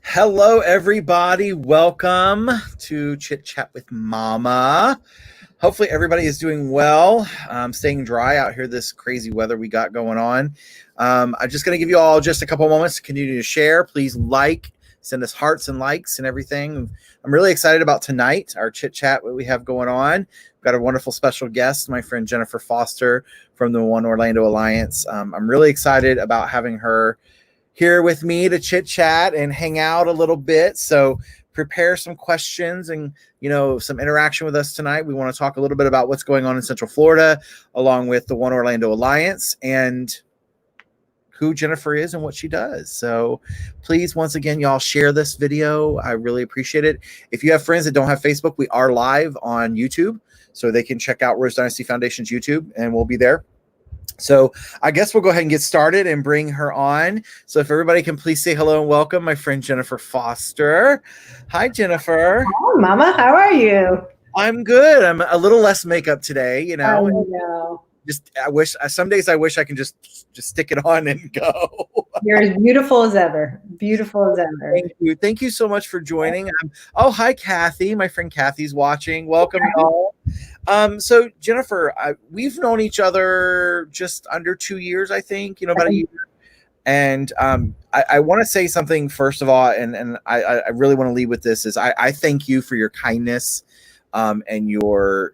Hello, everybody. Welcome to Chit Chat with Mama. Hopefully, everybody is doing well. Staying dry out here, this crazy weather we got going on. I'm just going to give you all just a couple moments to continue to share. Please send us hearts and likes and everything. I'm really excited about tonight, our chit chat, what we have going on. We've got a wonderful special guest, my friend Jennifer Foster from the OneOrlando Alliance. I'm really excited about having her here with me to chit chat and hang out a little bit. So prepare some questions and, some interaction with us tonight. We want to talk a little bit about what's going on in Central Florida, along with the OneOrlando Alliance and who Jennifer is and what she does. So please, once again, y'all share this video. I really appreciate it. If you have friends that don't have Facebook, we are live on YouTube, so they can check out Rose Dynasty Foundation's YouTube and we'll be there. So I guess we'll go ahead and get started and bring her on. So if everybody can please say hello and welcome my friend Jennifer Foster. Hi, Jennifer. Hi, Mama. How are you? I'm good. I'm a little less makeup today, I know. Some days I wish I can just stick it on and go. You're as beautiful as ever. Beautiful as ever. Thank you. Thank you so much for joining. Hi, Kathy. My friend Kathy's watching. Welcome, y'all. So Jennifer, we've known each other just under 2 years, I think, about a year. And I want to say something first of all, and I really want to lead with this is I thank you for your kindness and your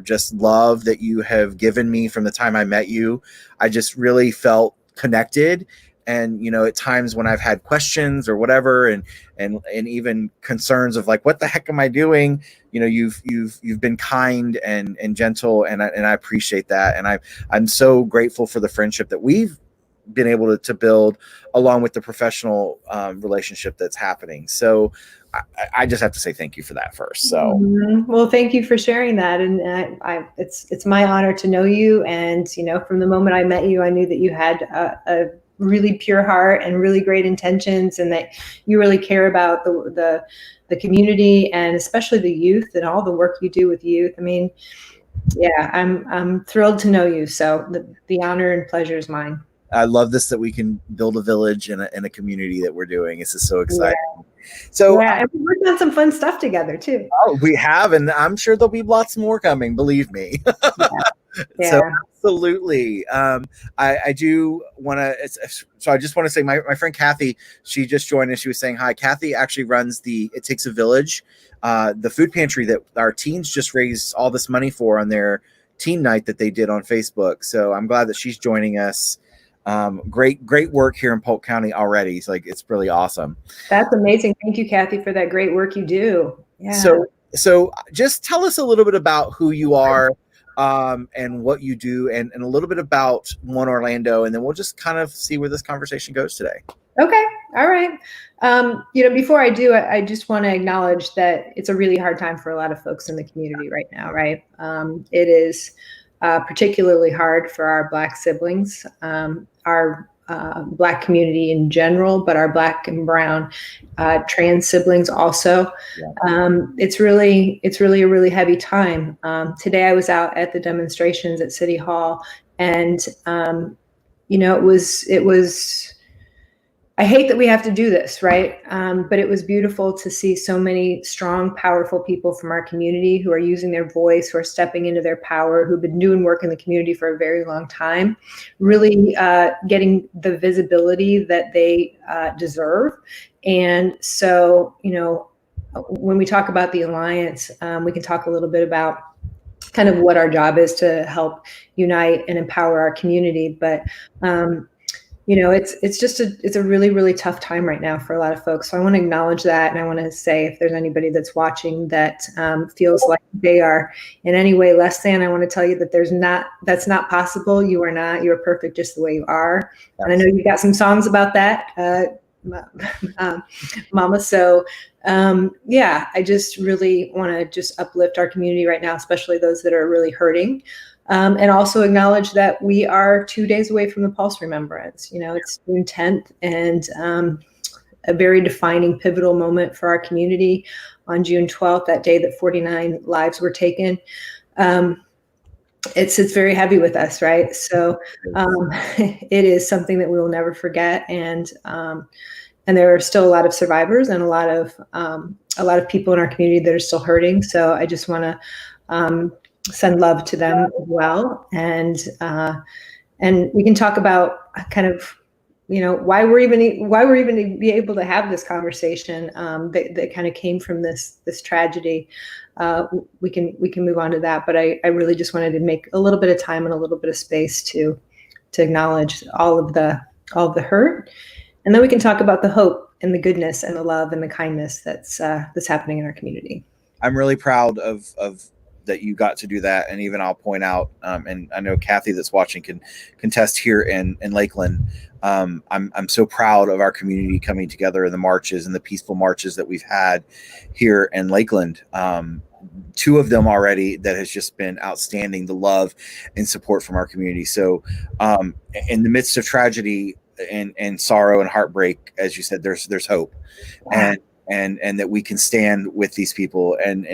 just love that you have given me from the time I met you. I just really felt connected. And, at times when I've had questions or whatever, and even concerns of like, what the heck am I doing? You've been kind and gentle, and I appreciate that. And I'm so grateful for the friendship that we've been able to build, along with the professional relationship that's happening. So I just have to say thank you for that first. So, well, thank you for sharing that. And it's my honor to know you. And, from the moment I met you, I knew that you had a really pure heart and really great intentions, and that you really care about the community, and especially the youth and all the work you do with youth. I mean, yeah, I'm thrilled to know you. So the honor and pleasure is mine. I love this, that we can build a village and a community that we're doing. This is so exciting. Yeah. So and we worked on some fun stuff together too. Oh, we have, and I'm sure there'll be lots more coming, believe me. Yeah. So absolutely. I do want to, so I just want to say my friend Kathy, she just joined and she was saying hi. Kathy actually runs It Takes a Village, the food pantry that our teens just raised all this money for on their teen night that they did on Facebook. So I'm glad that she's joining us. Great work here in Polk County already. It's really awesome. That's amazing. Thank you, Kathy, for that great work you do. Yeah. So just tell us a little bit about who you are, and what you do, and a little bit about OneOrlando, and then we'll just kind of see where this conversation goes today. Okay. All right. Before I do, I just want to acknowledge that it's a really hard time for a lot of folks in the community right now, right? It is particularly hard for our Black siblings, our Black community in general, but our Black and brown trans siblings also. Yeah. It's really a really heavy time. Today I was out at the demonstrations at City Hall, and it was. I hate that we have to do this, right? But it was beautiful to see so many strong, powerful people from our community who are using their voice, who are stepping into their power, who've been doing work in the community for a very long time, really getting the visibility that they deserve. And so, when we talk about the Alliance, we can talk a little bit about kind of what our job is to help unite and empower our community. But it's a really, really tough time right now for a lot of folks. So I want to acknowledge that. And I want to say, if there's anybody that's watching that feels like they are in any way less than, I want to tell you that that's not possible. You are not. You're perfect just the way you are. And I know you've got some songs about that, Mama. So I just really want to just uplift our community right now, especially those that are really hurting. And also acknowledge that we are 2 days away from the Pulse Remembrance. It's June 10th, and a very defining, pivotal moment for our community on June 12th, that day that 49 lives were taken. It's very heavy with us, right? So it is something that we will never forget. And and there are still a lot of survivors and a lot of people in our community that are still hurting. So I just want to send love to them as well. And we can talk about kind of, why we're even be able to have this conversation that kind of came from this tragedy. We can move on to that, but I really just wanted to make a little bit of time and a little bit of space to acknowledge all of the hurt, and then we can talk about the hope and the goodness and the love and the kindness that's happening in our community. I'm really proud of that you got to do that. And even I'll point out, and I know Kathy that's watching can contest here in Lakeland. I'm so proud of our community coming together in the marches and the peaceful marches that we've had here in Lakeland. 2 of them already that has just been outstanding, the love and support from our community. So in the midst of tragedy and sorrow and heartbreak, as you said, there's hope. Wow. And that we can stand with these people. And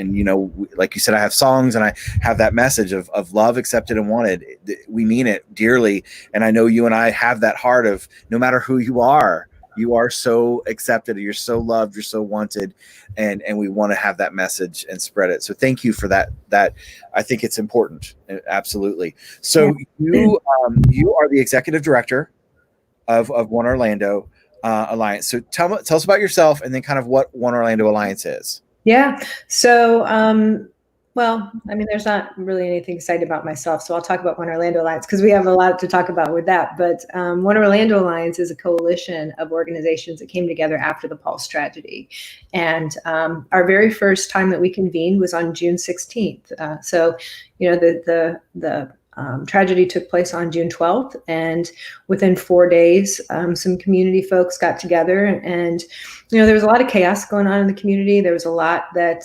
like you said, I have songs and I have that message of love, accepted and wanted. We mean it dearly. And I know you and I have that heart of no matter who you are so accepted, you're so loved, you're so wanted. And we want to have that message and spread it. So thank you for that. I think it's important. Absolutely. So you are the executive director of OneOrlando Alliance. So tell us about yourself and then kind of what OneOrlando Alliance is. Yeah. So, well, I mean, there's not really anything exciting about myself. So I'll talk about OneOrlando Alliance because we have a lot to talk about with that. But OneOrlando Alliance is a coalition of organizations that came together after the Pulse tragedy. And our very first time that we convened was on June 16th. So, the tragedy took place on June 12th, and within 4 days, some community folks got together, and there was a lot of chaos going on in the community. There was a lot that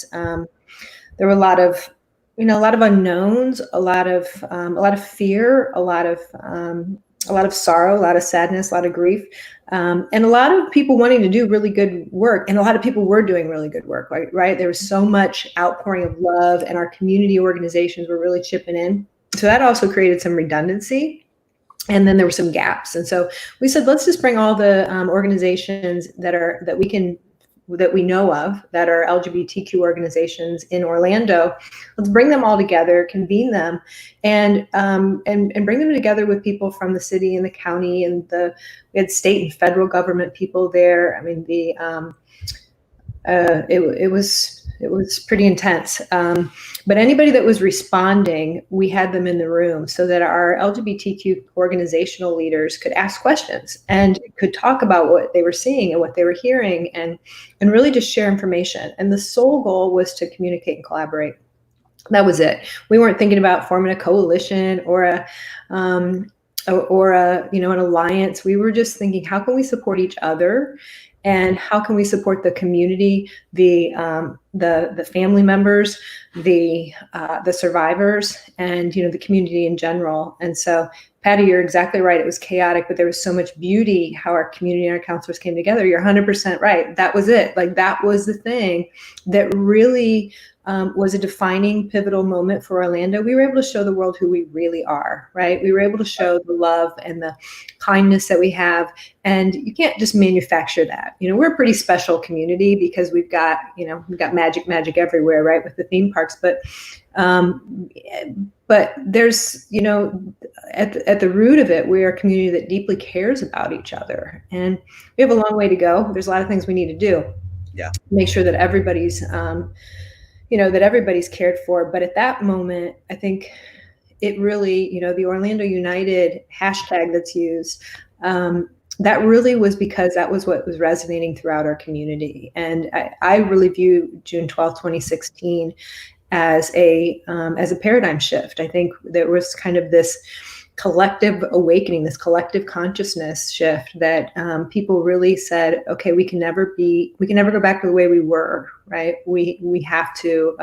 there were a lot of unknowns, a lot of fear, a lot of sorrow, a lot of sadness, a lot of grief, and a lot of people wanting to do really good work, and a lot of people were doing really good work. Right? There was so much outpouring of love, and our community organizations were really chipping in. So that also created some redundancy, and then there were some gaps. And so we said, let's just bring all the organizations that we know of that are LGBTQ organizations in Orlando. Let's bring them all together, convene them, and bring them together with people from the city and the county, and we had state and federal government people there. I mean, it was pretty intense. But anybody that was responding, we had them in the room so that our LGBTQ organizational leaders could ask questions and could talk about what they were seeing and what they were hearing, and really just share information. And the sole goal was to communicate and collaborate. That was it. We weren't thinking about forming a coalition or an alliance. We were just thinking, how can we support each other? And how can we support the community, the family members, the survivors, and the community in general? And so, Patty, you're exactly right. It was chaotic, but there was so much beauty how our community and our counselors came together. You're 100% right. That was it. Like, that was the thing that really was a defining, pivotal moment for Orlando. We were able to show the world who we really are, right? We were able to show the love and the kindness that we have. And you can't just manufacture that. We're a pretty special community because we've got magic everywhere, right? With the theme parks. But there's, at the root of it, we're a community that deeply cares about each other. And we have a long way to go. There's a lot of things we need to do. Yeah. Make sure that everybody's cared for. But at that moment, I think it really, the Orlando United hashtag that's used, that really was because that was what was resonating throughout our community. And I really view June 12th, 2016 as a paradigm shift. I think there was kind of this collective awakening, this collective consciousness shift that people really said, okay, we can never go back to the way we were, right? We have to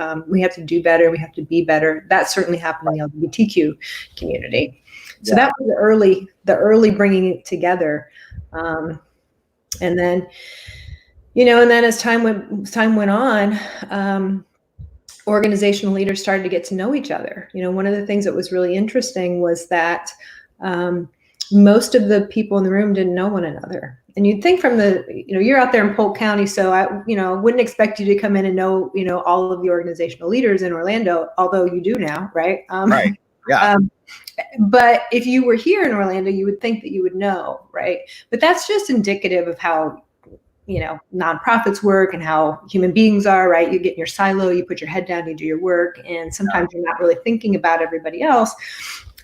do better. We have to be better. That certainly happened in the LGBTQ community. So that was the early bringing it together. And then as time went on, organizational leaders started to get to know each other. One of the things that was really interesting was that most of the people in the room didn't know one another. And you'd think from the, you're out there in Polk County, so I, wouldn't expect you to come in and know, all of the organizational leaders in Orlando, although you do now, right? Right. Yeah. But if you were here in Orlando, you would think that you would know, right? But that's just indicative of how, nonprofits work and how human beings are, right? You get in your silo, you put your head down, you do your work, and sometimes you're not really thinking about everybody else.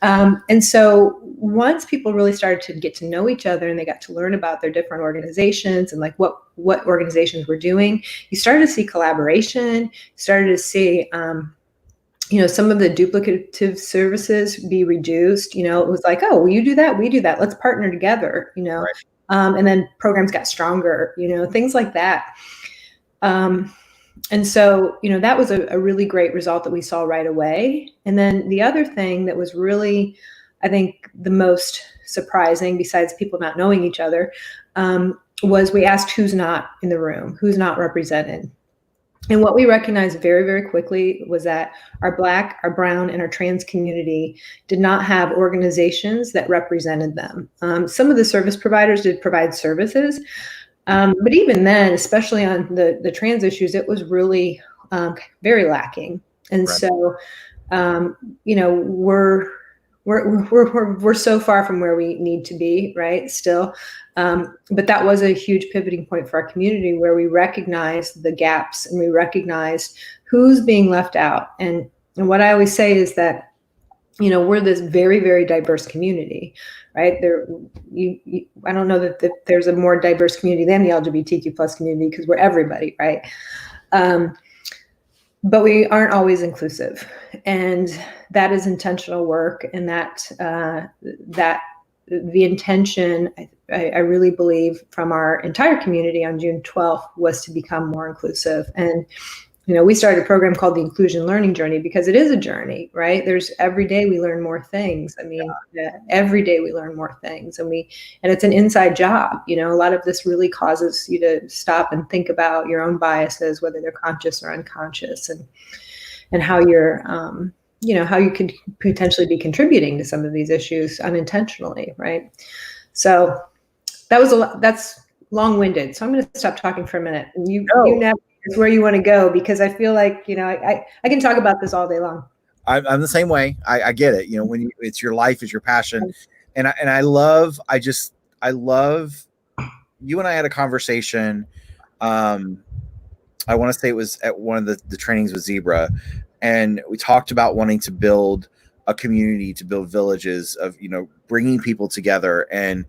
And so once people really started to get to know each other and they got to learn about their different organizations and like what organizations were doing, you started to see collaboration, you started to see, some of the duplicative services be reduced. It was like, oh, well, you do that, we do that, let's partner together, Right. And then programs got stronger, things like that. And so, that was a really great result that we saw right away. And then the other thing that was really, I think, the most surprising, besides people not knowing each other, was we asked who's not in the room, who's not represented. And what we recognized very, very quickly was that our Black, our Brown, and our trans community did not have organizations that represented them. Some of the service providers did provide services, but even then, especially on the trans issues, it was really very lacking. And Right. so, we're so far from where we need to be, right? Still, but that was a huge pivoting point for our community, where we recognized the gaps and we recognized who's being left out. And what I always say is that, we're this very, very diverse community, right? I don't know that there's a more diverse community than the LGBTQ plus community, because we're everybody, right? But we aren't always inclusive, and that is intentional work. And that the intention, I really believe, from our entire community on June 12th was to become more inclusive. And we started a program called the Inclusion Learning Journey, because it is a journey, right? There's every day we learn more things. I mean, every day we learn more things, and it's an inside job. A lot of this really causes you to stop and think about your own biases, whether they're conscious or unconscious, and how you're, how you could potentially be contributing to some of these issues unintentionally, right? So that's long-winded. So I'm going to stop talking for a minute, and you navigate where you want to go, because I feel like, I can talk about this all day long. I'm the same way. I get it. When it's your life, it's your passion. And I love you and I had a conversation. I want to say it was at one of the trainings with Zebra. And we talked about wanting to build a community, to build villages of, bringing people together. And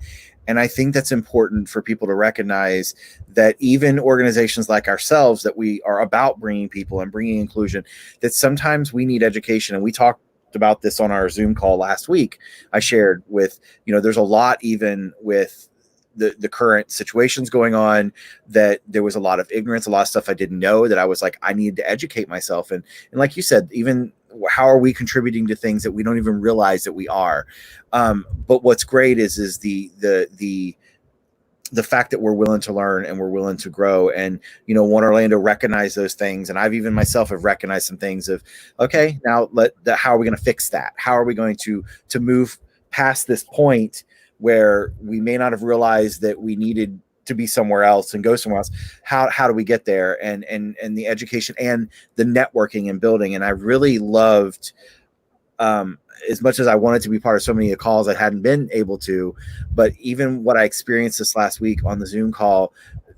I think that's important for people to recognize that even organizations like ourselves, that we are about bringing people and bringing inclusion, that sometimes we need education. And we talked about this on our Zoom call last week. I shared with, there's a lot, even with the current situations going on, that there was a lot of ignorance, a lot of stuff I didn't know, that I was like, I needed to educate myself. And like you said, even how are we contributing to things that we don't even realize that we are? But what's great is the fact that we're willing to learn and we're willing to grow. And, OneOrlando recognized those things. And I've even myself have recognized some things of, okay, now how are we going to fix that? How are we going to move past this point where we may not have realized that we needed to be somewhere else and go somewhere else? How do we get there? And the education and the networking and building. And I really loved, as much as I wanted to be part of so many of the calls, I hadn't been able to, but even what I experienced this last week on the Zoom call,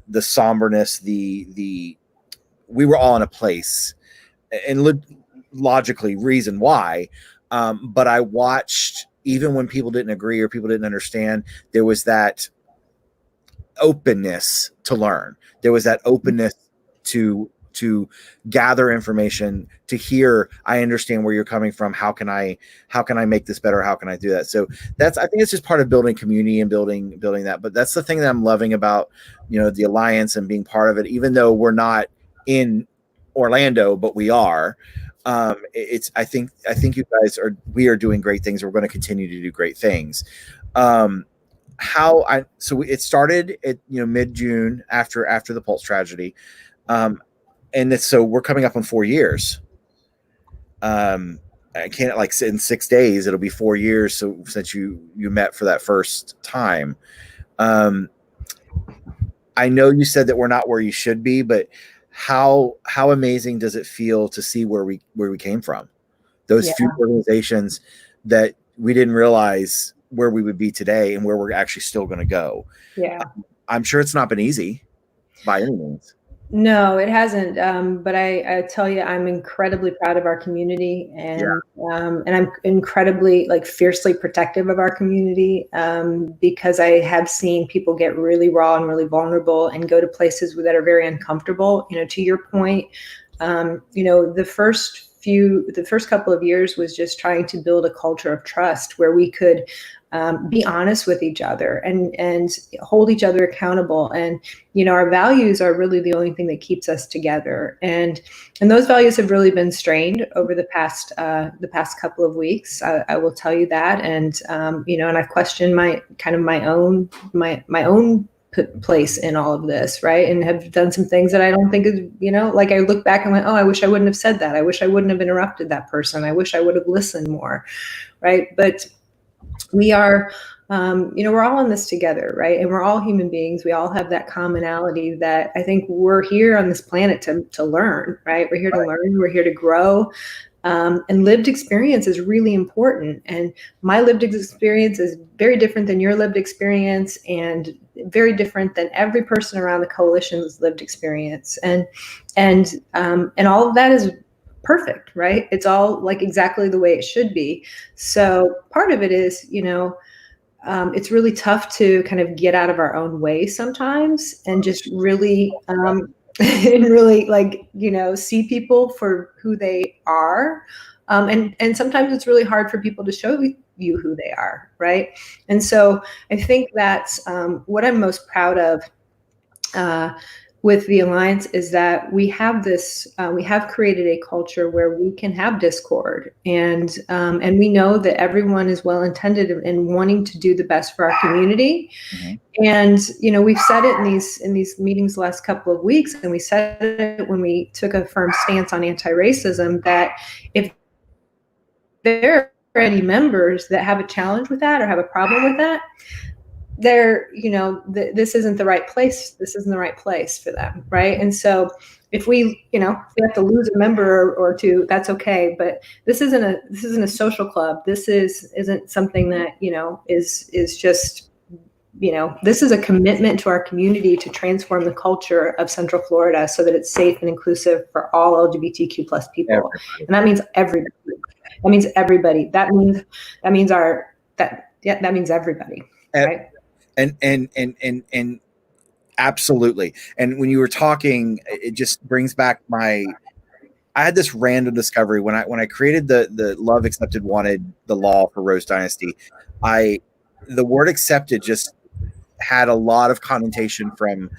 the somberness, we were all in a place, and logically reason why. But I watched, even when people didn't agree or people didn't understand, there was that openness to learn. There was that openness to gather information, to hear, I understand where you're coming from. How can I make this better? How can I do that? So I think it's just part of building community and building that. But that's the thing that I'm loving about, the Alliance and being part of it, even though we're not in Orlando, but we are. I think you guys we are doing great things. We're going to continue to do great things. So it started at mid-June after the Pulse tragedy, and so we're coming up on 4 years. I can't, in 6 days it'll be 4 years. So since you met for that first time, I know you said that we're not where you should be, but how amazing does it feel to see where we came from? Those few organizations that we didn't realize where we would be today and where we're actually still going to go. Yeah. I'm sure it's not been easy by any means. No, it hasn't. But I tell you, I'm incredibly proud of our community, and I'm incredibly, like, fiercely protective of our community, because I have seen people get really raw and really vulnerable and go to places that are very uncomfortable. You know, to your point, you know, the first couple of years was just trying to build a culture of trust where we could be honest with each other and hold each other accountable. And, you know, our values are really the only thing that keeps us together. And those values have really been strained over the past couple of weeks. I will tell you that. And, you know, and I've questioned my own place in all of this, right? And have done some things that I don't think is, you know, like, I look back and went, oh, I wish I wouldn't have said that. I wish I wouldn't have interrupted that person. I wish I would have listened more, right? But we are, you know, we're all in this together, right? And we're all human beings. We all have that commonality that I think we're here on this planet to learn, right? We're here to learn. We're here to grow. And lived experience is really important. And my lived experience is very different than your lived experience, and very different than every person around the coalition's lived experience. And all of that is perfect, right? It's all like exactly the way it should be. So part of it is, you know, it's really tough to kind of get out of our own way sometimes and just really, and really, like, you know, see people for who they are. And sometimes it's really hard for people to show you who they are, right? And so I think that's what I'm most proud of with the Alliance, is that we have this, we have created a culture where we can have discord, and we know that everyone is well-intended in wanting to do the best for our community. Mm-hmm. And, you know, we've said it in these meetings the last couple of weeks, and we said it when we took a firm stance on anti-racism, that if there are any members that have a challenge with that or have a problem with that, you know, this isn't the right place. This isn't the right place for them, right? And so if we, you know, if we have to lose a member or two, that's okay. But this isn't a social club. This isn't something that, you know, is just, you know, this is a commitment to our community to transform the culture of Central Florida so that it's safe and inclusive for all LGBTQ plus people. Everybody. And that means everybody. That means everybody. That means everybody. Right? And absolutely. And when you were talking, it just brings back I had this random discovery when I created the Love Accepted Wanted, the law for Rose Dynasty. The word accepted just had a lot of connotation from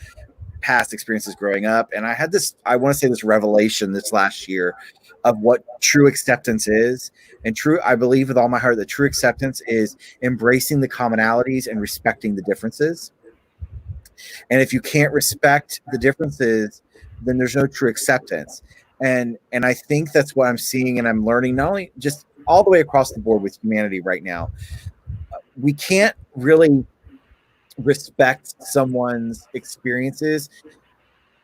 past experiences growing up. And I had this, I want to say, this revelation this last year of what true acceptance is. And I believe with all my heart that true acceptance is embracing the commonalities and respecting the differences. And if you can't respect the differences, then there's no true acceptance. And I think that's what I'm seeing and I'm learning, not only just all the way across the board with humanity right now. We can't really respect someone's experiences.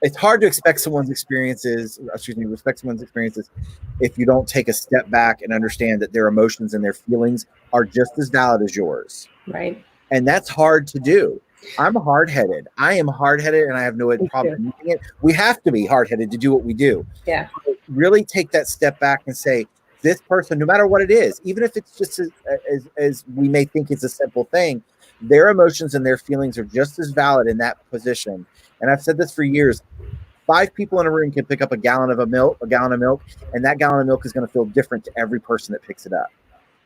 It's hard to respect someone's experiences if you don't take a step back and understand that their emotions and their feelings are just as valid as yours. Right. And that's hard to do. I'm hard-headed. I am hard-headed, and I have no problem doing it. We have to be hard-headed to do what we do. Yeah. Really take that step back and say, this person, no matter what it is, even if it's just as we may think it's a simple thing, their emotions and their feelings are just as valid in that position. And I've said this for years. 5 people in a room can pick up a gallon of milk, and that gallon of milk is going to feel different to every person that picks it up,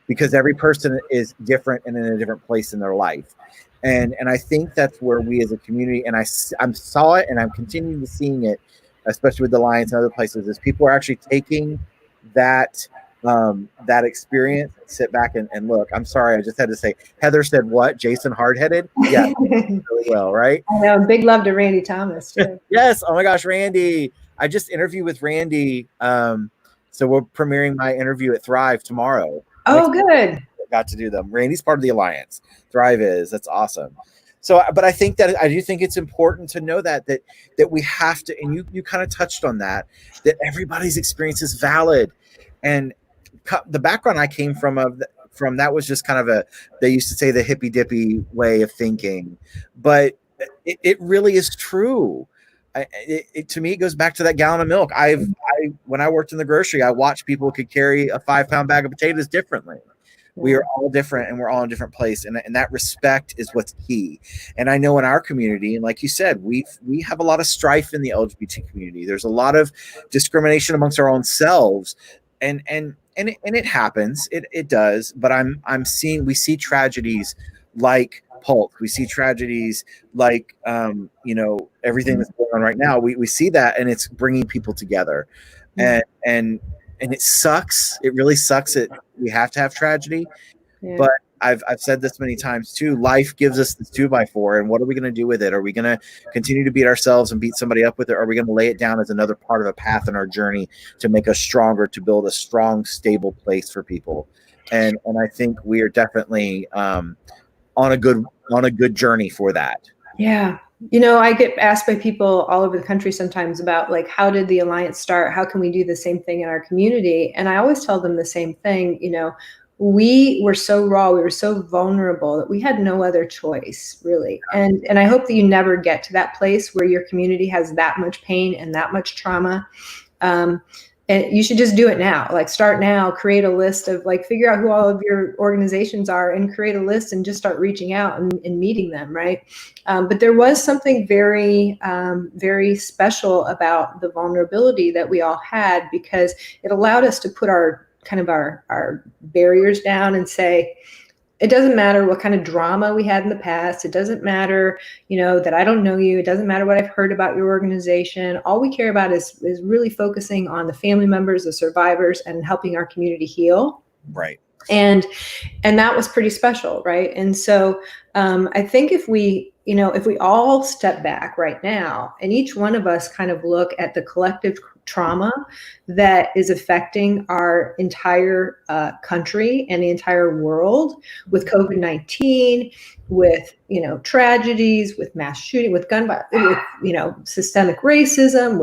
because every person is different and in a different place in their life. And I think that's where we as a community, and I saw it, and I'm continuing to seeing it, especially with the Alliance and other places, is people are actually taking that experience, sit back and look. I'm sorry, I just had to say, Heather said what? Jason hardheaded? Yeah, really well, right? I know. Big love to Randy Thomas too. Yes. Oh my gosh, Randy. I just interviewed with Randy. So we're premiering my interview at Thrive tomorrow. Oh, good. Got to do them. Randy's part of the Alliance. Thrive is. That's awesome. So, but I think that I do think it's important to know that we have to, and you kind of touched on that everybody's experience is valid, and the background I came from that was just kind of they used to say the hippy dippy way of thinking, but it really is true. To me, it goes back to that gallon of milk. When I worked in the grocery, I watched people who could carry a 5-pound bag of potatoes differently. We are all different, and we're all in a different place, and that respect is what's key. And I know in our community, and like you said, we have a lot of strife in the LGBT community. There's a lot of discrimination amongst our own selves, and it happens. It does. But we see tragedies like Polk. We see tragedies like everything that's going on right now. We see that, and it's bringing people together, and it sucks. It really sucks that we have to have tragedy. Yeah. But I've said this many times too. Life gives us this 2x4, and what are we going to do with it? Are we going to continue to beat ourselves and beat somebody up with it? Or are we going to lay it down as another part of a path in our journey to make us stronger, to build a strong, stable place for people? And I think we are definitely on a good journey for that. Yeah. I get asked by people all over the country sometimes about like, how did the Alliance start? How can we do the same thing in our community? And I always tell them the same thing. We were so raw, we were so vulnerable that we had no other choice, really. And I hope that you never get to that place where your community has that much pain and that much trauma. And you should just do it now. Like, start now, create a list of, like, figure out who all of your organizations are and create a list and just start reaching out and meeting them, right? But there was something very, very special about the vulnerability that we all had, because it allowed us to put our barriers down and say, it doesn't matter what kind of drama we had in the past. It doesn't matter, that I don't know you. It doesn't matter what I've heard about your organization. All we care about is really focusing on the family members, the survivors, and helping our community heal. Right. And that was pretty special, right? And so I think if we all step back right now and each one of us kind of look at the collective trauma that is affecting our entire country and the entire world, with COVID-19, with tragedies, with mass shooting, with gun violence, with systemic racism,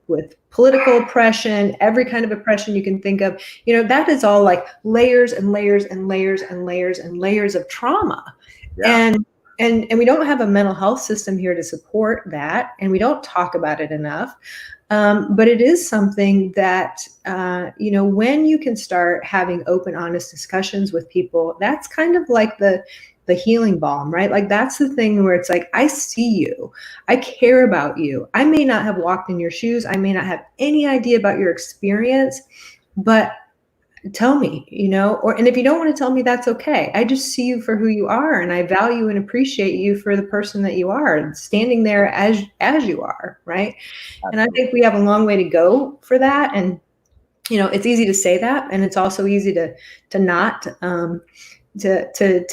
with political oppression, every kind of oppression you can think of, that is all like layers and layers and layers and layers and layers of trauma. Yeah. And we don't have a mental health system here to support that, and we don't talk about it enough. But it is something that, when you can start having open, honest discussions with people, that's kind of like the healing balm, right? Like, that's the thing where it's like, I see you, I care about you. I may not have walked in your shoes. I may not have any idea about your experience, but tell me, and if you don't want to tell me, that's okay. I just see you for who you are, and I value and appreciate you for the person that you are, standing there as you are, right? Absolutely. And I think we have a long way to go for that. And it's easy to say that, and it's also easy to not to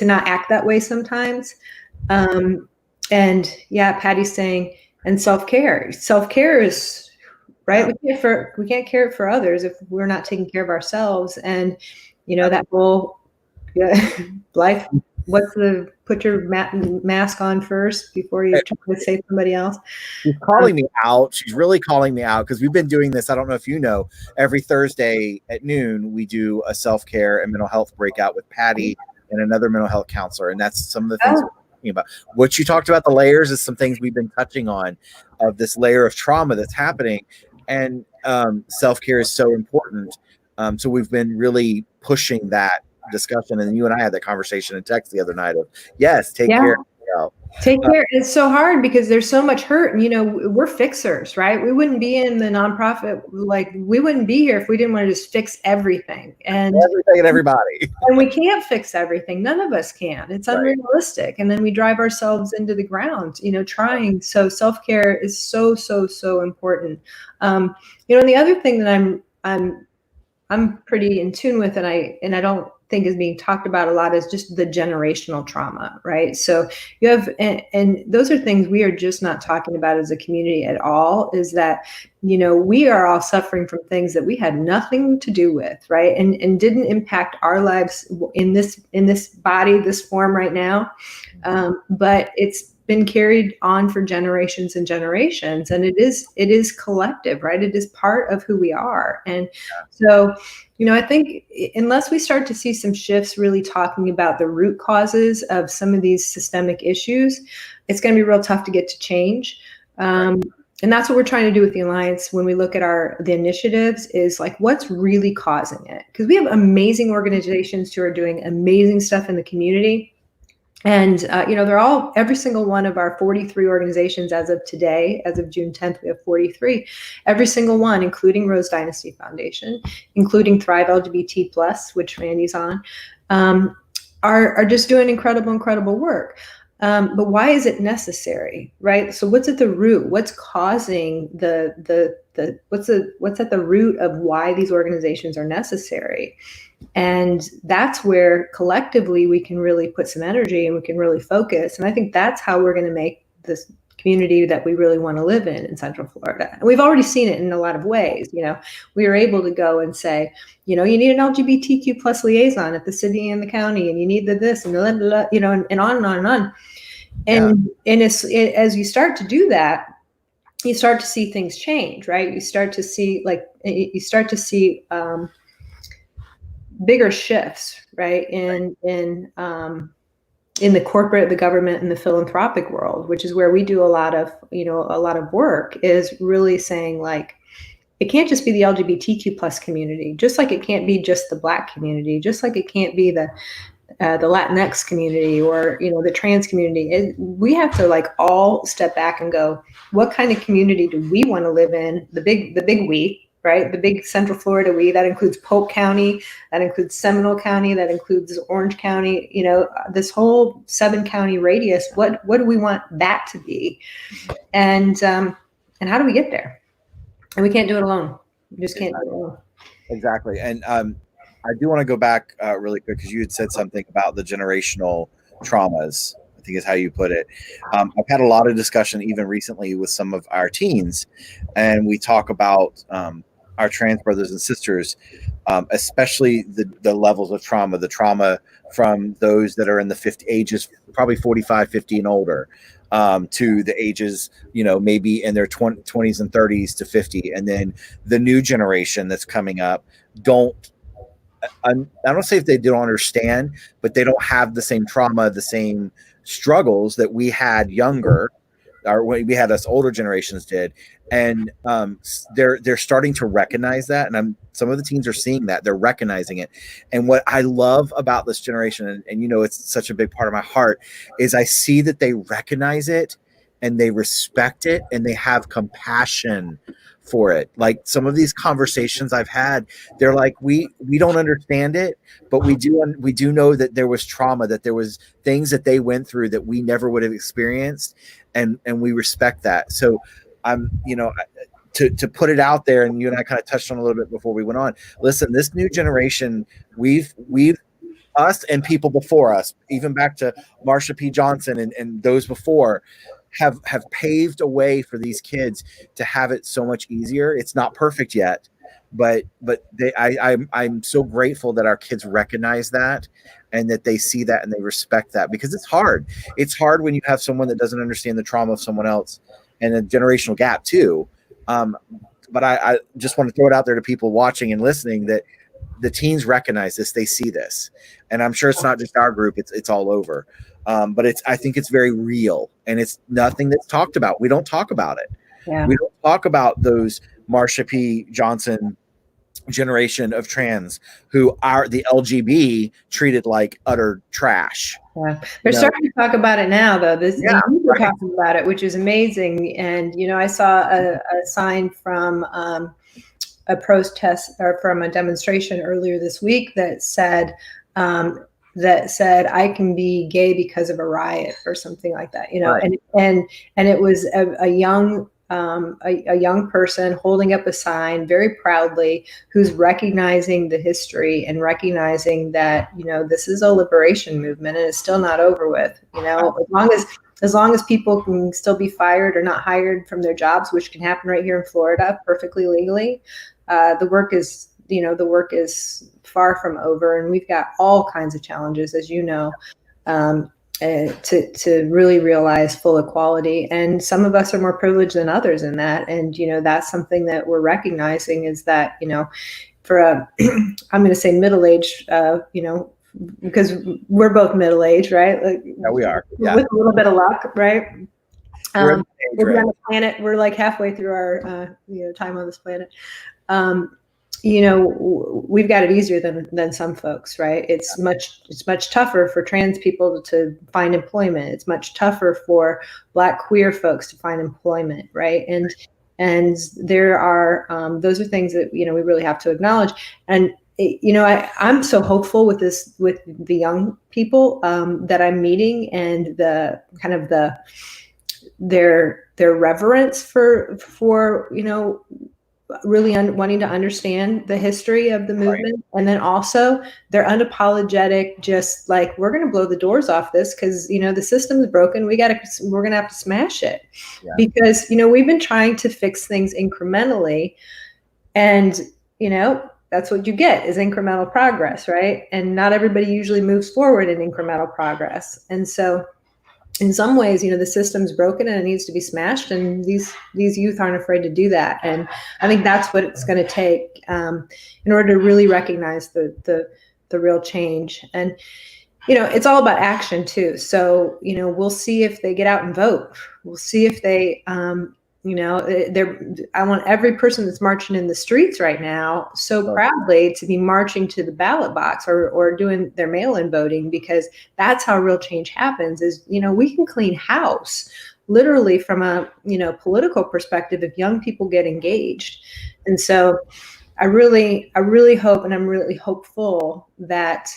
not act that way sometimes. And yeah, Patty's saying, and self-care is right. We can't care for others if we're not taking care of ourselves. And that whole life. Put your mask on first before you try to save somebody else. She's calling me out. She's really calling me out, because we've been doing this. I don't know if you know, every Thursday at noon, we do a self-care and mental health breakout with Patty and another mental health counselor. And that's some of the things we're talking about. What you talked about, the layers, is some things we've been touching on, of this layer of trauma that's happening. And self-care is so important. So we've been really pushing that discussion. And you and I had that conversation in text the other night of, yes, take care of yourself. Take care. It's so hard because there's so much hurt. And, we're fixers, right? We wouldn't be in the nonprofit. Like, we wouldn't be here if we didn't want to just fix everything. And everything and everybody. And we can't fix everything. None of us can. It's unrealistic. Right. And then we drive ourselves into the ground, trying. So self-care is so, so, so important. And the other thing that I'm pretty in tune with, and I don't think is being talked about a lot is just the generational trauma, right? So you have, and those are things we are just not talking about as a community at all, is that, you know, we are all suffering from things that we had nothing to do with, right? And didn't impact our lives in this body, this form right now. But it's been carried on for generations and generations, and it is collective, right? It is part of who we are. And so, you know, I think unless we start to see some shifts really talking about the root causes of some of these systemic issues, it's going to be real tough to get to change. And that's what we're trying to do with the Alliance when we look at the initiatives, is like, what's really causing it? Because we have amazing organizations who are doing amazing stuff in the community. And, you know, every single one of our 43 organizations as of today, as of June 10th, we have 43, every single one, including Rose Dynasty Foundation, including Thrive LGBT Plus, which Randy's on, are just doing incredible work. But why is it necessary, right? So what's at the root? What's causing what's at the root of why these organizations are necessary? And that's where collectively we can really put some energy and we can really focus. And I think that's how we're going to make this community that we really want to live in Central Florida. And we've already seen it in a lot of ways. You know, we were able to go and say, you know, you need an LGBTQ plus liaison at the city and the county, and you need this and the, you know, and on and on and on. And as you start to do that, you start to see things change, right? You start to see bigger shifts, right? In the corporate, the government, and the philanthropic world, which is where we do a lot of work, is really saying, like, it can't just be the LGBTQ plus community, just like it can't be just the Black community, just like it can't be the Latinx community or, you know, the trans community. We have to like all step back and go, what kind of community do we want to live in? The big we, right? The big Central Florida we, that includes Polk County, that includes Seminole County, that includes Orange County, you know, this whole 7-county radius. What do we want that to be? And how do we get there? And we can't do it alone. We just can't do it alone. Exactly. And I do want to go back really quick, because you had said something about the generational traumas, I think is how you put it. I've had a lot of discussion even recently with some of our teens, and we talk about our trans brothers and sisters, especially the levels of trauma, the trauma from those that are in the ages, probably 45, 50 and older, to the ages, you know, maybe in their 20s and 30s to 50. And then the new generation that's coming up I don't say if they don't understand, but they don't have the same trauma, the same struggles that we had younger, or we had us older generations did. And they're starting to recognize that. And some of the teens are seeing that, they're recognizing it. And what I love about this generation, and you know, it's such a big part of my heart, is I see that they recognize it and they respect it and they have compassion for it. Like some of these conversations I've had, they're like, we don't understand it, but we do know that there was trauma, that there was things that they went through that we never would have experienced, and we respect that. So I'm, you know, to put it out there, and you and I kind of touched on a little bit before we went on. Listen, this new generation, we've us and people before us, even back to Marsha P. Johnson and those before, have paved a way for these kids to have it so much easier. It's not perfect yet, but I'm so grateful that our kids recognize that and that they see that and they respect that, because it's hard. It's hard when you have someone that doesn't understand the trauma of someone else, and a generational gap too. But I just want to throw it out there to people watching and listening that the teens recognize this, they see this, and I'm sure it's not just our group, it's all over. But I think it's very real, and it's nothing that's talked about. We don't talk about it. Yeah. We don't talk about those Marsha P. Johnson generation of trans who are the LGB treated like utter trash. Yeah. They're starting to talk about it now, though. We're talking about it, which is amazing. And, you know, I saw a sign from a protest or from a demonstration earlier this week that said, I can be gay because of a riot or something like that, you know. Right. And it was a young a young person holding up a sign very proudly, who's recognizing the history and recognizing that, this is a liberation movement and it's still not over with. As long as people can still be fired or not hired from their jobs, which can happen right here in Florida perfectly legally, the work is far from over, and we've got all kinds of challenges, as you know, to really realize full equality. And some of us are more privileged than others in that. And, that's something that we're recognizing, is that, for I'm going to say middle-aged, because we're both middle-aged, right? Like, yeah, we are. Yeah. With a little bit of luck, right? We're on the planet. We're like halfway through our, time on this planet. We've got it easier than some folks, right? It's much tougher for trans people to find employment. It's much tougher for Black queer folks to find employment, right? And there are those are things that we really have to acknowledge. And I'm so hopeful with the young people that I'm meeting, and the kind of their reverence for really wanting to understand the history of the movement. Right. And then also they're unapologetic, just like, we're going to blow the doors off this because, the system is broken. We're going to have to smash it. Yeah. Because, we've been trying to fix things incrementally, and, that's what you get, is incremental progress. Right. And not everybody usually moves forward in incremental progress. And so in some ways, the system's broken and it needs to be smashed, and these youth aren't afraid to do that. And I think that's what it's going to take in order to really recognize the real change. And it's all about action too. So we'll see if they get out and vote. We'll see if they I want every person that's marching in the streets right now so proudly to be marching to the ballot box or doing their mail-in voting, because that's how real change happens. Is, we can clean house literally from a, political perspective if young people get engaged. And so I really hope, and I'm really hopeful that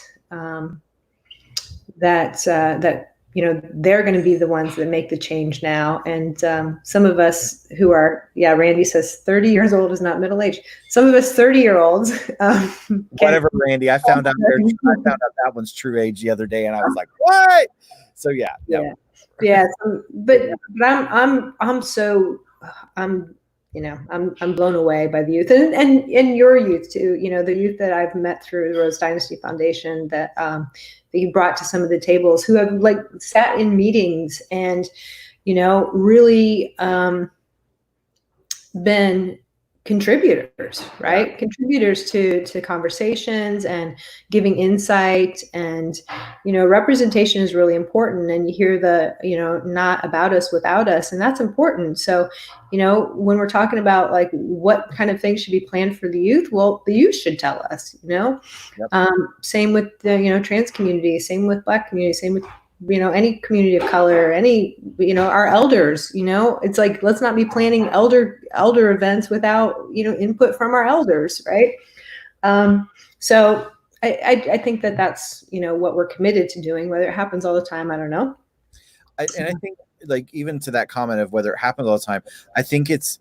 they're going to be the ones that make the change now. And some of us who are, Randy says 30 years old is not middle-aged. Some of us 30-year-olds. Whatever, Randy. I found out that one's true age the other day, and I was like, what? So yeah. But I'm blown away by the youth and your youth too. The youth that I've met through the Rose Dynasty Foundation that you brought to some of the tables, who have sat in meetings and, really been contributors, right? Yeah. Contributors to conversations and giving insight, and, representation is really important. And you hear the, not about us, without us, and that's important. So, when we're talking about what kind of things should be planned for the youth, well, the youth should tell us, Yep. Same with the, trans community, same with Black community, same with, any community of color, any, our elders, it's let's not be planning elder events without, input from our elders. Right. So I think that's, what we're committed to doing. Whether it happens all the time, I don't know. I think even to that comment of whether it happens all the time, I think it's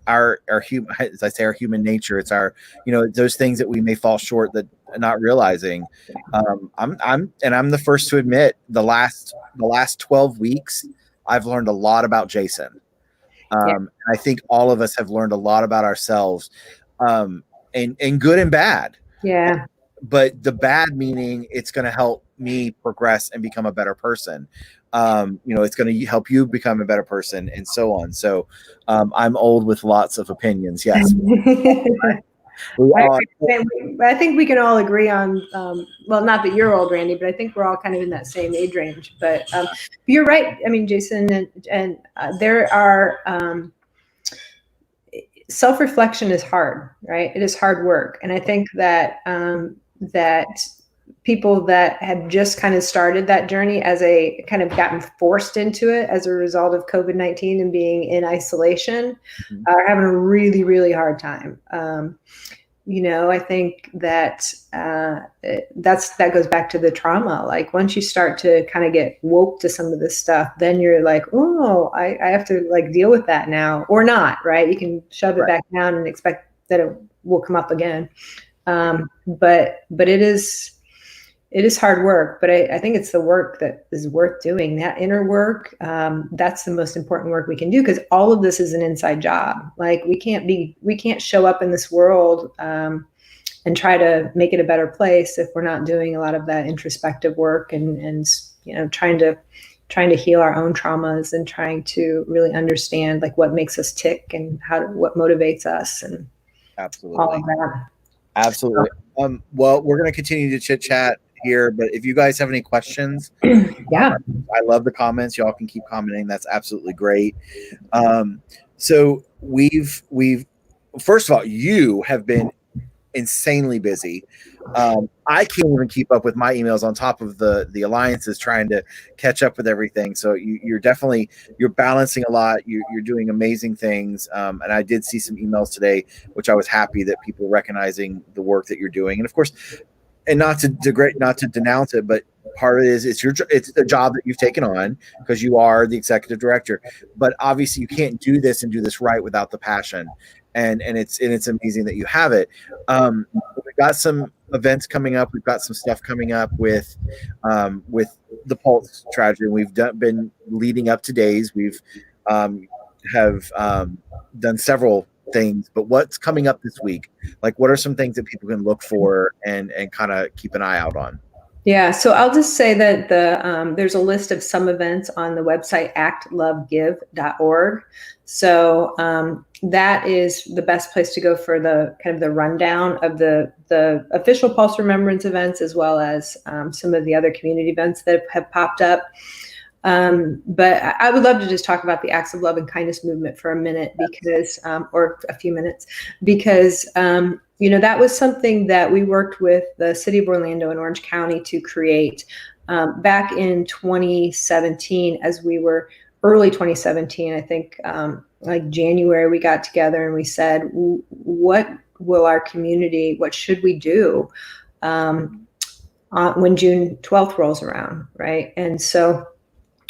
our human, as I say, our human nature. It's our, those things that we may fall short, that not realizing. I'm the first to admit, the last 12 weeks, I've learned a lot about Jason. And I think all of us have learned a lot about ourselves, and good and bad. Yeah. But the bad meaning it's going to help me progress and become a better person. It's going to help you become a better person, and so on. So I'm old with lots of opinions. Yes. I think we can all agree on, well, not that you're old, Randy, but I think we're all kind of in that same age range. But you're right. I mean, Jason, and there are, self-reflection is hard, right? It is hard work. And I think that that people that have just kind of started that journey as a kind of gotten forced into it as a result of COVID-19 and being in isolation, are having a really, really hard time. I think that that goes back to the trauma. Like once you start to kind of get woke to some of this stuff, then you're like, oh, I have to like deal with that now, or not, right? You can shove it back down and expect that it will come up again. But it is hard work, but I think it's the work that is worth doing. That inner work, that's the most important work we can do, because all of this is an inside job. Like we can't show up in this world and try to make it a better place if we're not doing a lot of that introspective work and trying to heal our own traumas and trying to really understand like what makes us tick and what motivates us and absolutely all of that. Absolutely. Well, we're going to continue to chit chat here, but if you guys have any questions, yeah, I love the comments. Y'all can keep commenting. That's absolutely great. So we've first of all, you have been insanely busy. I can't even keep up with my emails on top of the alliances, trying to catch up with everything. So you're definitely balancing a lot. You're doing amazing things. And I did see some emails today, which I was happy that people are recognizing the work that you're doing. And of course, and not to denounce it, but part of it is it's a job that you've taken on because you are the executive director. But obviously, you can't do this and do this right without the passion. And it's amazing that you have it. We've got some events coming up. We've got some stuff coming up with the Pulse tragedy. We've been leading up to days. We've have done several things, but what's coming up this week? Like, what are some things that people can look for and kind of keep an eye out on? Yeah, so I'll just say that there's a list of some events on the website actlovegive.org. So that is the best place to go for the kind of the rundown of the official Pulse Remembrance events, as well as some of the other community events that have popped up. But I would love to just talk about the Acts of Love and Kindness movement for a minute, because, or a few minutes, because, that was something that we worked with the city of Orlando and Orange County to create back in 2017, as we were early 2017, I think, like January, we got together and we said, what should we do when June 12th rolls around, right? And so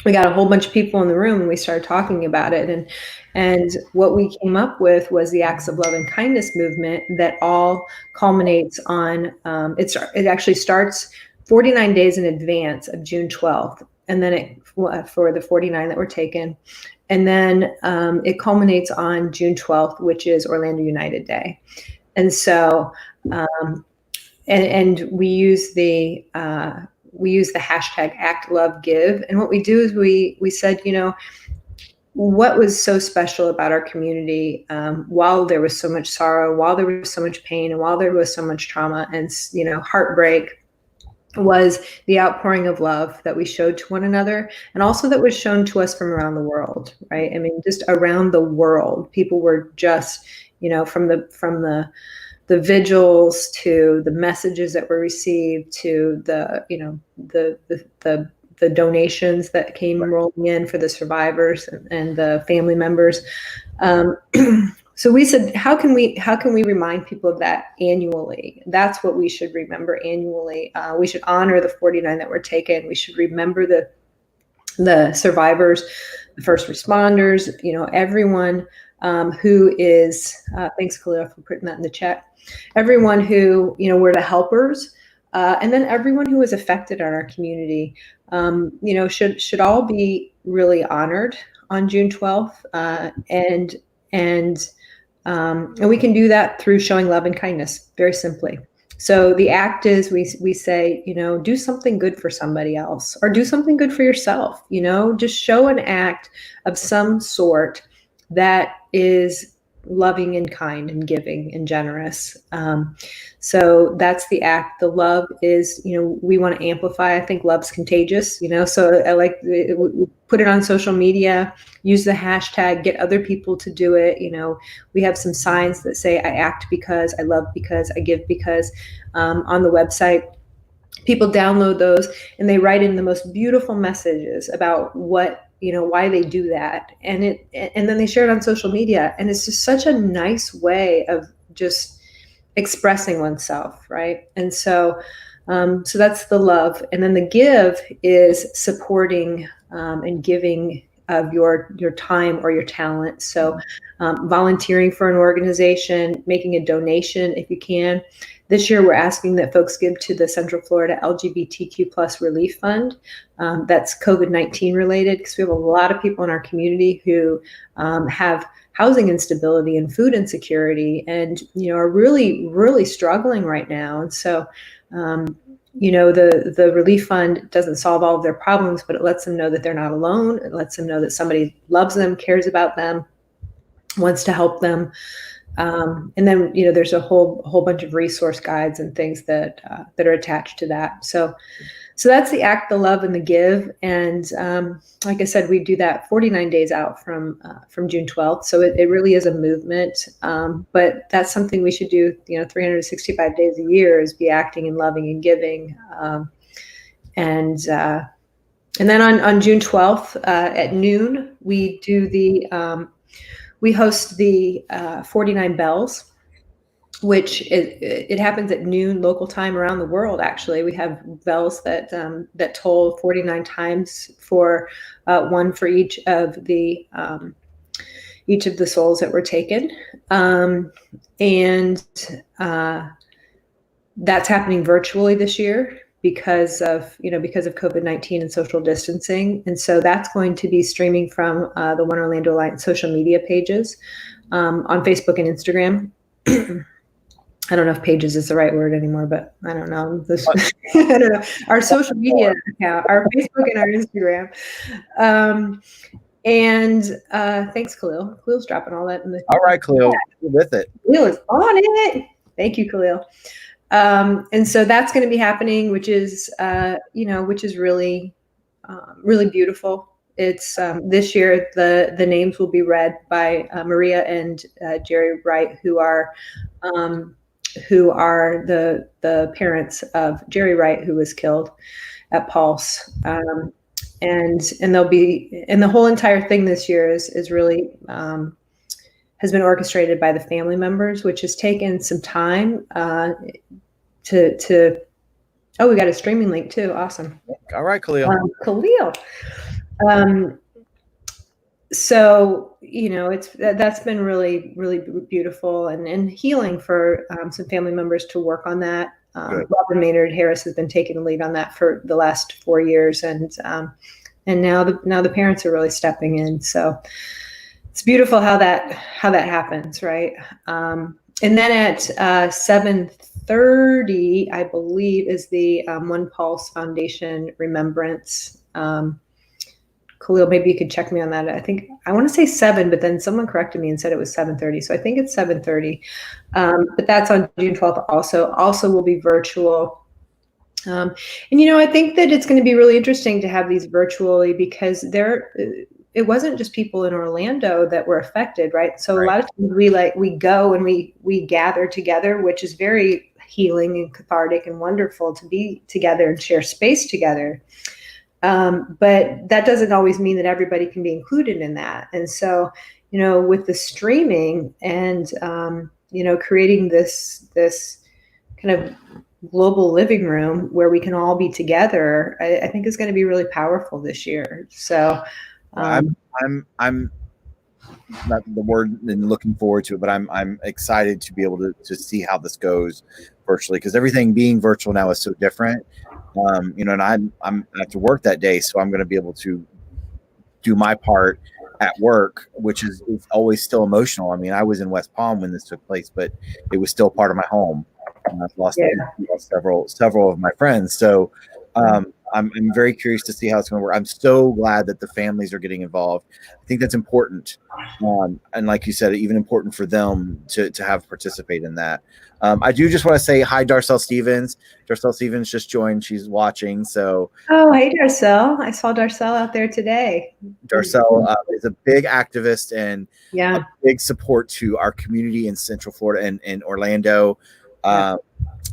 we got a whole bunch of people in the room and we started talking about it. And what we came up with was the Acts of Love and Kindness movement that all culminates on, it actually starts 49 days in advance of June 12th. And then for the 49 that were taken. And then it culminates on June 12th, which is Orlando United Day. And so, and we use the hashtag Actlovegive. And what we do is we said, what was so special about our community while there was so much sorrow, while there was so much pain, and while there was so much trauma and, heartbreak, was the outpouring of love that we showed to one another, and also that was shown to us from around the world, right? I mean, just around the world, people were just, from the vigils to the messages that were received to the donations that came rolling in for the survivors and the family members. So we said, how can we remind people of that annually? That's what we should remember annually. We should honor the 49 that were taken. We should remember the survivors, the first responders, everyone who is, thanks Khalil for putting that in the chat. Everyone who, were the helpers, and then everyone who was affected in our community, should all be really honored on June 12th. And we can do that through showing love and kindness, very simply. So the act is we say, do something good for somebody else, or do something good for yourself, just show an act of some sort that is loving and kind and giving and generous. So that's the act. The love is, we want to amplify. I think love's contagious, so I like put it on social media, use the hashtag, get other people to do it. We have some signs that say, I act because, I love because, I give because, on the website. People download those and they write in the most beautiful messages about what, why they do that. And then they share it on social media. And it's just such a nice way of just expressing oneself, right? And so so that's the love. And then the give is supporting and giving of your time or your talent. So volunteering for an organization, making a donation if you can. This year, we're asking that folks give to the Central Florida LGBTQ plus Relief Fund. That's COVID-19 related, because we have a lot of people in our community who have housing instability and food insecurity, and are really, really struggling right now. And so, the relief fund doesn't solve all of their problems, but it lets them know that they're not alone. It lets them know that somebody loves them, cares about them, wants to help them. And then, there's a whole bunch of resource guides and things that are attached to that. So that's the act, the love, and the give. And like I said, we do that 49 days out from June 12th. So it really is a movement. But that's something we should do, 365 days a year, is be acting and loving and giving. And then on June 12th at noon, we do we host the 49 Bells, which it happens at noon local time around the world. Actually, we have bells that toll 49 times for one for each of the souls that were taken, and that's happening virtually this year because of COVID-19 and social distancing. And so that's going to be streaming from the OneOrlandoAlliance social media pages on Facebook and Instagram. I don't know if pages is the right word anymore, but I don't know. I don't know. Our social media account, our Facebook and our Instagram. Thanks, Khalil. Khalil's dropping all that in the. All right, Khalil, with it. Khalil is on it. Thank you, Khalil. And so that's going to be happening, which is really, really beautiful. It's this year the names will be read by Maria and Jerry Wright, who are the parents of Jerry Wright, who was killed at Pulse. And they'll be, and the whole entire thing this year is really has been orchestrated by the family members, which has taken some time to we got a streaming link too. Awesome. All right, Khalil. Khalil. So, that's been really, really beautiful and healing for some family members to work on that. Robert Maynard Harris has been taking the lead on that for the last 4 years. And now the parents are really stepping in. So it's beautiful how that happens. Right. And then at 7:30, I believe, is the One Pulse Foundation Remembrance. Khalil, maybe you could check me on that. I want to say 7, but then someone corrected me and said it was 7:30. So I think it's 7:30. But that's on June 12th also will be virtual. And, I think that it's going to be really interesting to have these virtually, because it wasn't just people in Orlando that were affected, right? So a lot of times we go and we gather together, which is very healing and cathartic and wonderful to be together and share space together. But that doesn't always mean that everybody can be included in that. And so, with the streaming and, creating this kind of global living room where we can all be together, I think is going to be really powerful this year. So I'm not the word and looking forward to it, but I'm excited to be able to see how this goes virtually, because everything being virtual now is so different. And I have to work that day, so I'm going to be able to do my part at work, which is always still emotional. I mean, I was in West Palm when this took place, but it was still part of my home. And I've lost several of my friends. So I'm very curious to see how it's going to work. I'm so glad that the families are getting involved. I think that's important. And like you said, even important for them to have participate in that. I do just want to say hi, Darcel Stevens. Darcel Stevens just joined. She's watching. So, hey, Darcel. I saw Darcel out there today. Darcel is a big activist and a big support to our community in Central Florida and Orlando.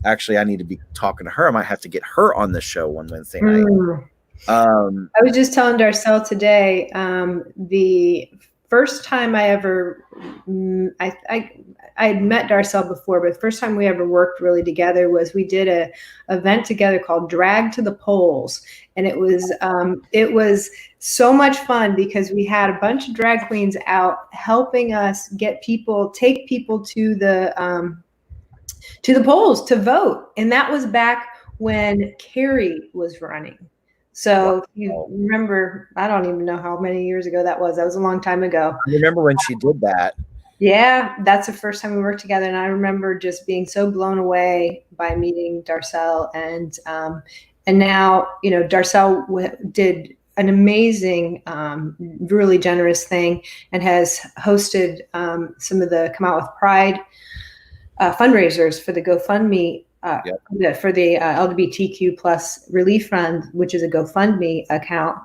Actually, I need to be talking to her. I might have to get her on the show one Wednesday night. I was just telling Darcel today, the first time I ever, I had met Darcel before, but the first time we ever worked really together was we did a event together called Drag to the Polls. And it was so much fun because we had a bunch of drag queens out helping us take people to the polls to vote. And that was back when Carrie was running. So if you remember, I don't even know how many years ago that was. That was a long time ago. I remember when she did that. Yeah, that's the first time we worked together. And I remember just being so blown away by meeting Darcel. And now, Darcel did an amazing, really generous thing and has hosted some of the Come Out with Pride fundraisers for the GoFundMe for the LGBTQ plus relief fund, which is a GoFundMe account.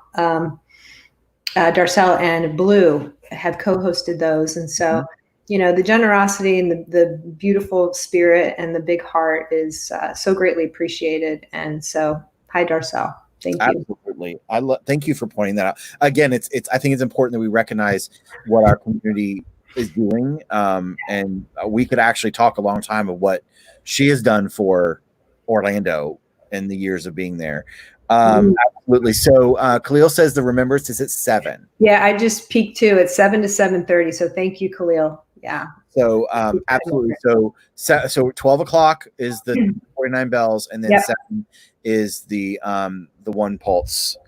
Darcel and Blue have co-hosted those. And so, the generosity and the beautiful spirit and the big heart is so greatly appreciated. And so, hi, Darcel. Thank you. Absolutely. Thank you for pointing that out. Again, I think it's important that we recognize what our community is doing. And we could actually talk a long time of what she has done for Orlando in the years of being there. Absolutely. So Khalil says the Remembrance is at 7. Yeah, I just peeked too. It's 7 to 7:30. So thank you, Khalil. Yeah. So absolutely. So 12 o'clock is the 49 bells, and then 7 is the One Pulse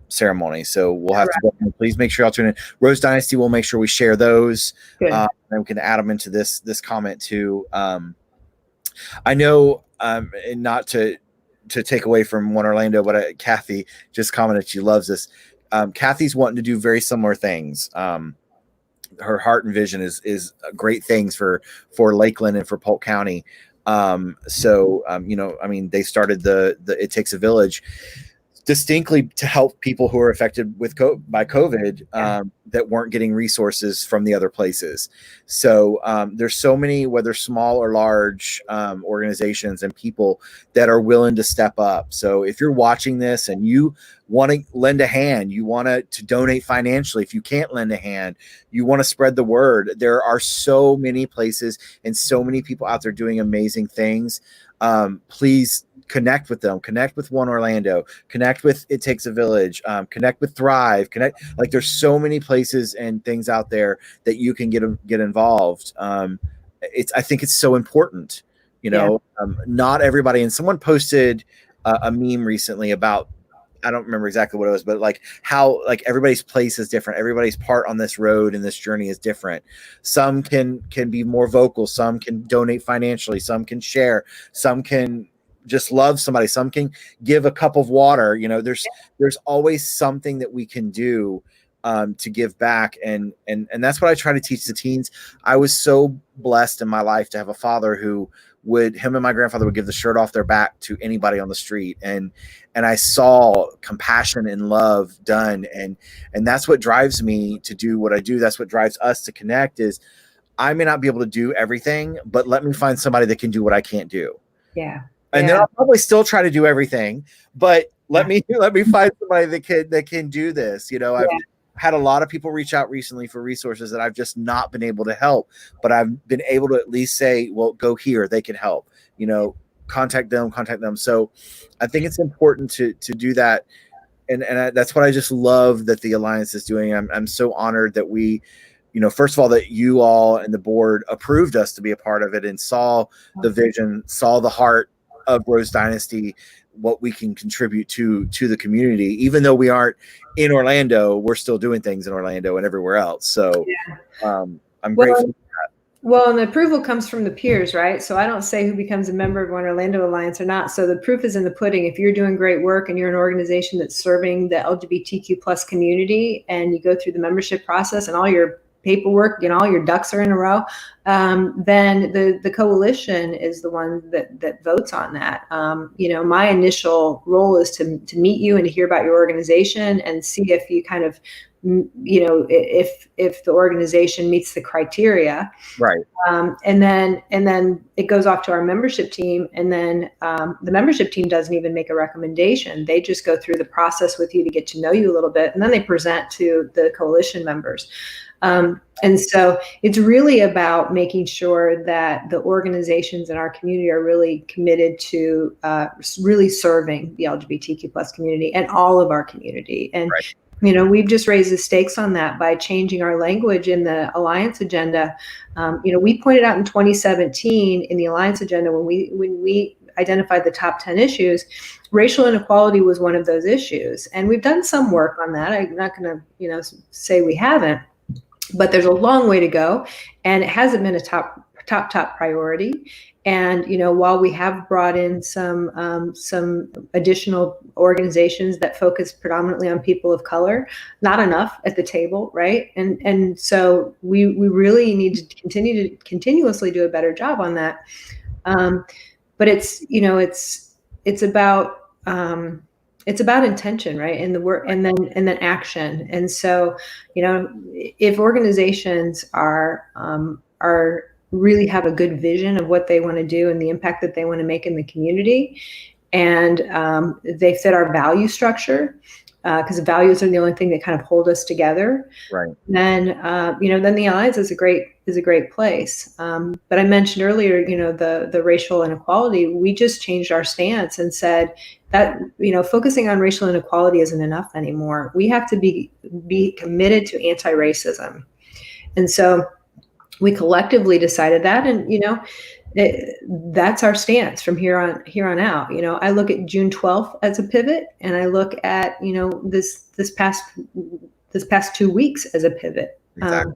ceremony. So we'll have to go. Please make sure y'all tune in. Rose Dynasty, we'll make sure we share those. And we can add them into this comment too. I know, and not to take away from OneOrlando, but Kathy just commented she loves this. Kathy's wanting to do very similar things. Her heart and vision is great things for Lakeland and for Polk County. They started the It Takes a Village distinctly to help people who are affected by COVID that weren't getting resources from the other places. So there's so many, whether small or large organizations and people that are willing to step up. So if you're watching this and you want to lend a hand, you want to donate financially, if you can't lend a hand, you want to spread the word. There are so many places and so many people out there doing amazing things. Please connect with them, connect with OneOrlando, connect with It Takes a Village, connect with Thrive, there's so many places and things out there that you can get involved. I think it's so important, not everybody, and someone posted a meme recently about, I don't remember exactly what it was, but how everybody's place is different. Everybody's part on this road and this journey is different. Some can be more vocal. Some can donate financially. Some can share. Some can just love somebody. Some can give a cup of water. There's always something that we can do to give back. And that's what I try to teach the teens. I was so blessed in my life to have a father who him and my grandfather would give the shirt off their back to anybody on the street. And I saw compassion and love done. And that's what drives me to do what I do. That's what drives us to connect is I may not be able to do everything, but let me find somebody that can do what I can't do. Yeah. And then I'll probably still try to do everything, but let me find somebody that can do this. I've had a lot of people reach out recently for resources that I've just not been able to help, but I've been able to at least say, well, go here, they can help, contact them. So I think it's important to do that. And that's what I just love that the Alliance is doing. I'm so honored that we, first of all, that you all and the board approved us to be a part of it and saw the vision, saw the heart of Rose Dynasty, what we can contribute to the community. Even though we aren't in Orlando, we're still doing things in Orlando and everywhere else. So I'm grateful for that. Well, and the approval comes from the peers, right? So I don't say who becomes a member of OneOrlando Alliance or not. So the proof is in the pudding. If you're doing great work and you're an organization that's serving the LGBTQ plus community and you go through the membership process and all your paperwork, all your ducks are in a row, then the coalition is the one that votes on that. My initial role is to meet you and to hear about your organization and see if you kind of if the organization meets the criteria. Right. And then it goes off to our membership team, and then the membership team doesn't even make a recommendation. They just go through the process with you to get to know you a little bit, and then they present to the coalition members. And so it's really about making sure that the organizations in our community are really committed to really serving the LGBTQ plus community and all of our community. And right. We've just raised the stakes on that by changing our language in the Alliance agenda. We pointed out in 2017 in the Alliance agenda, when we identified the top 10 issues, racial inequality was one of those issues. And we've done some work on that. I'm not going to, say we haven't, but there's a long way to go. And it hasn't been a top priority. And, while we have brought in some additional organizations that focus predominantly on people of color, not enough at the table, right? And so we really need to continuously do a better job on that. But it's about intention, right? And the work, and then action. And so, if organizations are really have a good vision of what they want to do and the impact that they want to make in the community, and they fit our value structure, because the values are the only thing that kind of hold us together. Right. Then then the Alliance is a great place. But I mentioned earlier, the racial inequality. We just changed our stance and said that focusing on racial inequality isn't enough anymore. We have to be committed to anti-racism, and so we collectively decided that, and that's our stance from here on out. I look at June 12th as a pivot, and I look at this past 2 weeks as a pivot. Exactly.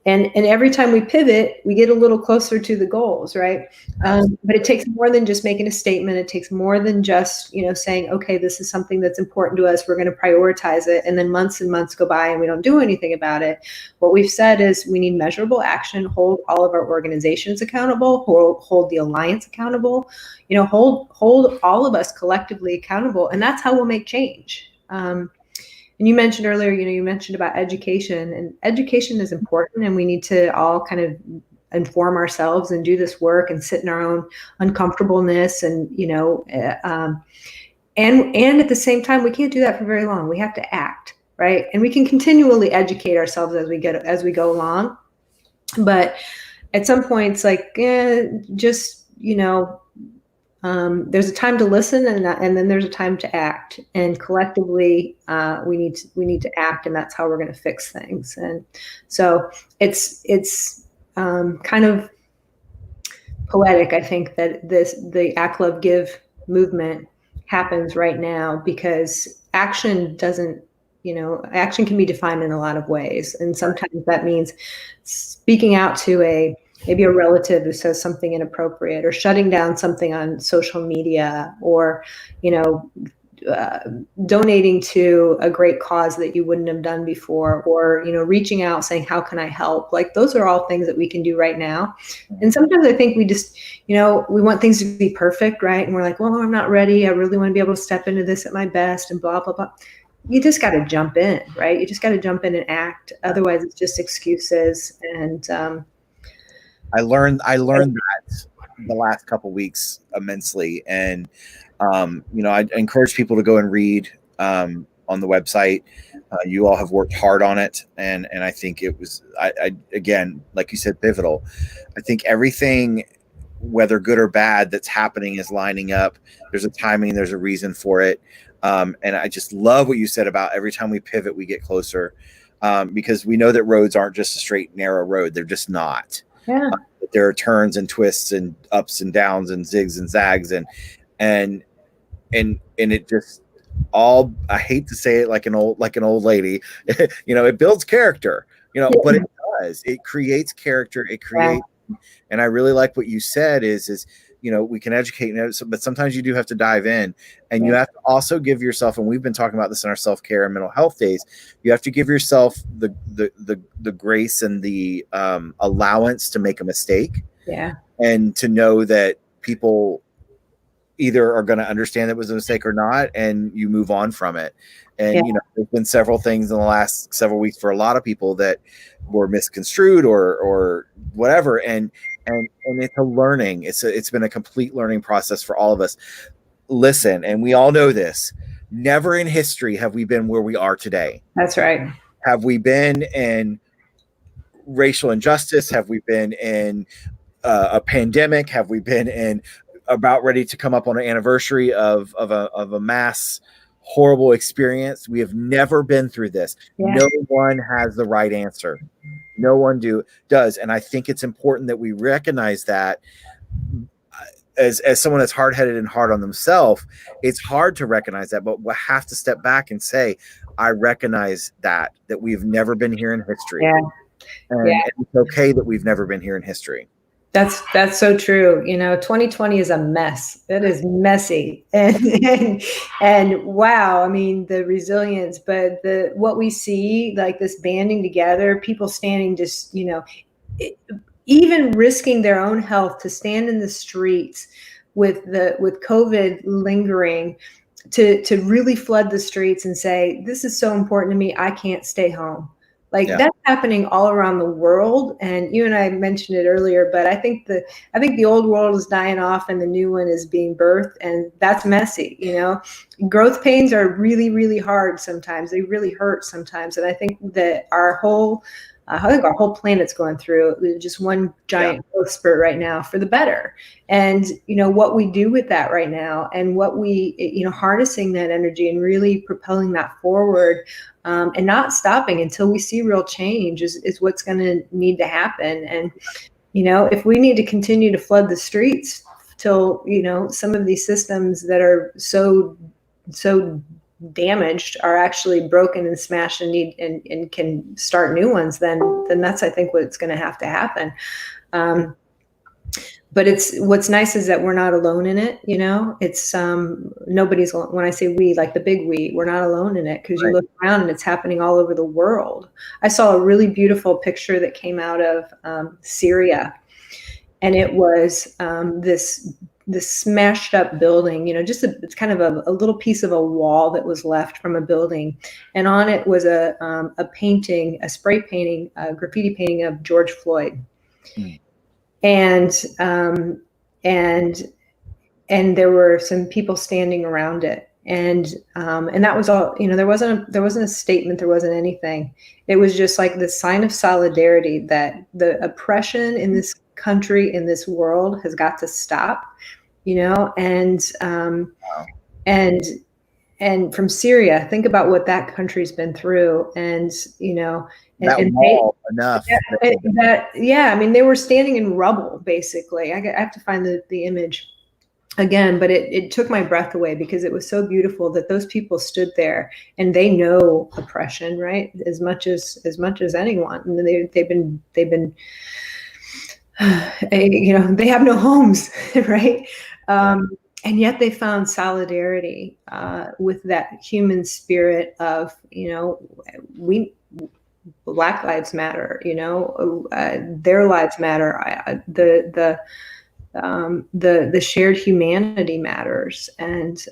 And every time we pivot, we get a little closer to the goals, right? But it takes more than just making a statement. It takes more than just saying, okay, this is something that's important to us, we're going to prioritize it, and then months and months go by and we don't do anything about it. What we've said is we need measurable action, hold all of our organizations accountable, hold the Alliance accountable, hold all of us collectively accountable, and that's how we'll make change. And you mentioned earlier, you mentioned about education, and education is important, and we need to all kind of inform ourselves and do this work and sit in our own uncomfortableness, and and at the same time, we can't do that for very long. We have to act, right? And we can continually educate ourselves as we go along, but at some point, it's like there's a time to listen, and then there's a time to act, and collectively we need to act, and that's how we're going to fix things. And so it's kind of poetic, I think, that the Actlovegive movement happens right now, because action action can be defined in a lot of ways, and sometimes that means speaking out to maybe a relative who says something inappropriate, or shutting down something on social media, or, donating to a great cause that you wouldn't have done before, or, reaching out saying, how can I help? Like, those are all things that we can do right now. And sometimes I think we just, we want things to be perfect, right? And we're like, well, I'm not ready. I really want to be able to step into this at my best, and blah, blah, blah. You just got to jump in, right? You just got to jump in and act. Otherwise it's just excuses. And, I learned that the last couple weeks immensely, and I encourage people to go and read on the website. You all have worked hard on it, and I think it was I again, like you said, pivotal. I think everything, whether good or bad, that's happening is lining up. There's a timing, there's a reason for it, and I just love what you said about every time we pivot, we get closer, because we know that roads aren't just a straight, narrow road. They're just not. Yeah. There are turns and twists and ups and downs and zigs and zags, and it just all, I hate to say it like an old lady, it builds character, but it does. It creates character. It creates, and I really like what you said is we can educate, but sometimes you do have to dive in, and you have to also give yourself, and we've been talking about this in our self-care and mental health days, you have to give yourself the grace and the allowance to make a mistake, and to know that people either are going to understand it was a mistake or not, and you move on from it. And there's been several things in the last several weeks for a lot of people that were misconstrued or whatever, and it's a learning. It's been a complete learning process for all of us. Listen, and we all know this, never in history have we been where we are today. That's right. Have we been in racial injustice? Have we been in a pandemic? Have we been in about ready to come up on an anniversary of a mass horrible experience? We have never been through this. Yeah. No one has the right answer. No one does. And I think it's important that we recognize that. As someone that's hard-headed and hard on themselves, it's hard to recognize that, but we'll have to step back and say, I recognize that we've never been here in history. Yeah. And it's okay that we've never been here in history. That's so true. 2020 is a mess. It is messy. And wow, I mean, the resilience, but what we see, like this banding together, people standing just, even risking their own health to stand in the streets with COVID lingering, to really flood the streets and say, this is so important to me, I can't stay home. That's happening all around the world. And you and I mentioned it earlier, but I think the old world is dying off and the new one is being birthed, and that's messy. Growth pains are really, really hard sometimes. They really hurt sometimes. And I think that our whole planet's going through just one giant growth spurt right now for the better. And, what we do with that right now, and what we, harnessing that energy and really propelling that forward, and not stopping until we see real change is what's going to need to happen. And, if we need to continue to flood the streets till, some of these systems that are so damaged are actually broken and smashed and can start new ones, then that's, I think, what's going to have to happen. But what's nice is that we're not alone in it. It's nobody's, when I say we, like the big we, we're not alone in it, because you look around and it's happening all over the world. I saw a really beautiful picture that came out of Syria, and it was this smashed up building, it's kind of a little piece of a wall that was left from a building. And on it was a painting, a spray painting, a graffiti painting of George Floyd. Mm. And there were some people standing around it. And that was all, there wasn't a statement, there wasn't anything. It was just like the sign of solidarity that the oppression in this country, in this world, has got to stop. And from Syria, think about what that country's been through, and enough. I mean, they were standing in rubble, basically. I have to find the image again, but it took my breath away, because it was so beautiful that those people stood there, and they know oppression, right, as much as anyone. And they've been they have no homes, right? And yet they found solidarity with that human spirit of, Black lives matter, their lives matter. The shared humanity matters. And